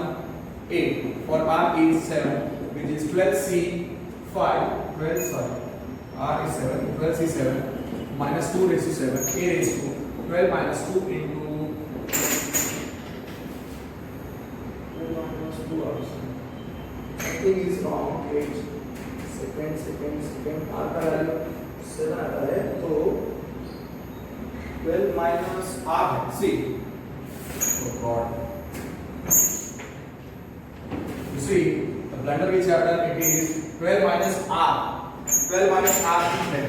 8. For r is 7, which is 12c5 r is 7 12c7 minus 2 raised to 7 a raised to 12 minus 2 into 12 minus 2 r. Something is wrong. 8 second r का value 7 आता है तो 12 minus r है. See, oh God, you see the blunder which I have done, it is 12 minus r. 12 minus r है,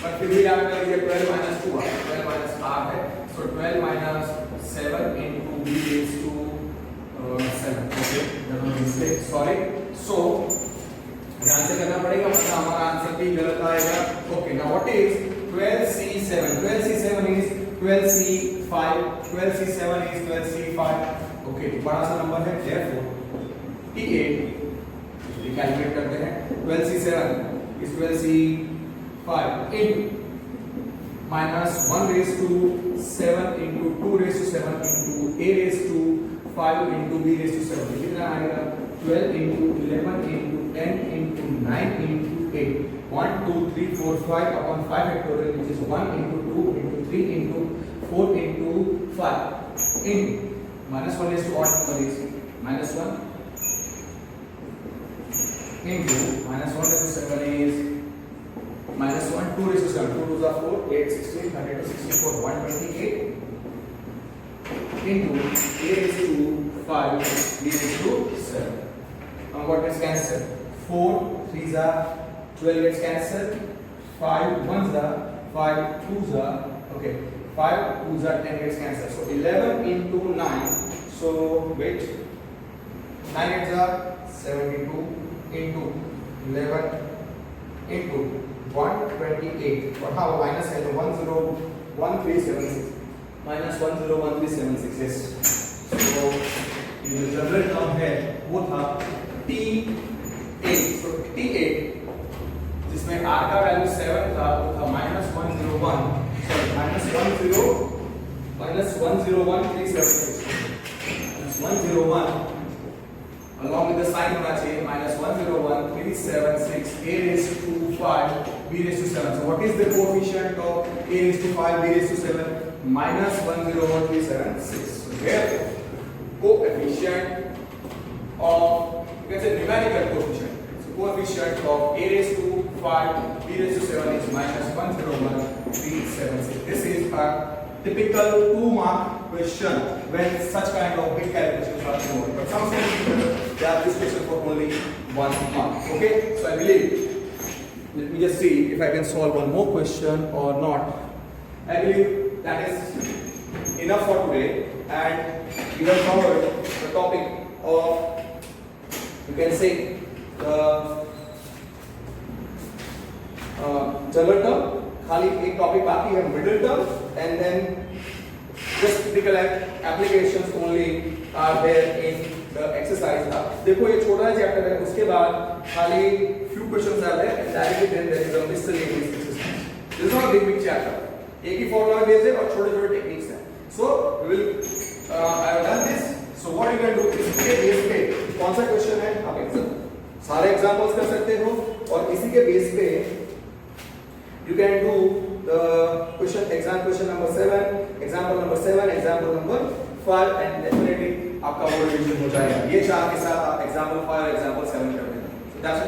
but फिर भी आपने लिखा 12 minus 2r. 12 minus r है, so 12 minus 7 into b raised to 7. Okay, that was mistake. Sorry. So ध्यान से करना पड़ेगा, मतलब हमारा आंसर भी गलत आएगा. Okay, now what is 12c7? 12c7 is 12c5. 12c7 is 12c5. Okay, बड़ा सा नंबर है. Therefore t8 कैलकुलेट करते हैं. 12c7 is 12c5 into minus 1 raised to 7 into 2 raised to 7 into a raised to 5 into b raised to 7. कितना आएगा? 12 into 11 into 10 into 9 into 8. 1 2 3 4 5 upon 5 factorial, which is 1 into 2 into 3 into 4 into 5 into minus 1 raised to odd number is minus 1 into minus 1 raised to 7 is minus 1 2 raised to 7. 2 2s are 4 8 16 32 64 128 into a raised to 5 b raised to 7. Now what gets cancelled? 4 3s are 12 gets cancelled. 5 1s are 5 2s are okay. 5 2s are 10 gets cancelled. So 11 into 9. So wait. 9 8s are 72 into 11 into 128. What how minus है तो 101376 minus 101376. Yes. So ये जो general term है वो था T8. So T8 जिसमें R का value 7 था वो था minus 101. Sorry minus 101376. Minus 101 along with the sign होना चाहिए minus 101376 a raised to 5 b raised to 7. So what is the coefficient of a raised to 5 b raised to 7? Minus 101376. So therefore coefficient of, you can say numerical coefficient. So coefficient of a raised to 5 b raised to 7 is minus 101376. This is a typical 2-mark question when such kind of big calculations are involved. But some students they have this question for only 1 mark. Okay, so I believe, let me just see if I can solve one more question or not. I believe that is enough for today, and we have covered the topic of, you can say, general term. खाली एक topic बाकी है middle term, and then just recollect applications only are there in the exercise. देखो ये छोटा chapter है, उसके बाद खाली few questions are there and directly then there is a miscellaneous exercise. This is not a big chapter. एक ही formula base है और छोटे-छोटे techniques हैं. So we will I have done this. So what you can do is इसके base पे कौन सा question है आप सारे examples कर सकते हो, और इसी के base पे you can do the question, exam question number 7, example number 7, example number 5, and definitely आपका वो रिवीजन हो जाएगा. ये चार के साथ आप example 5 example 7 कर देना. So that's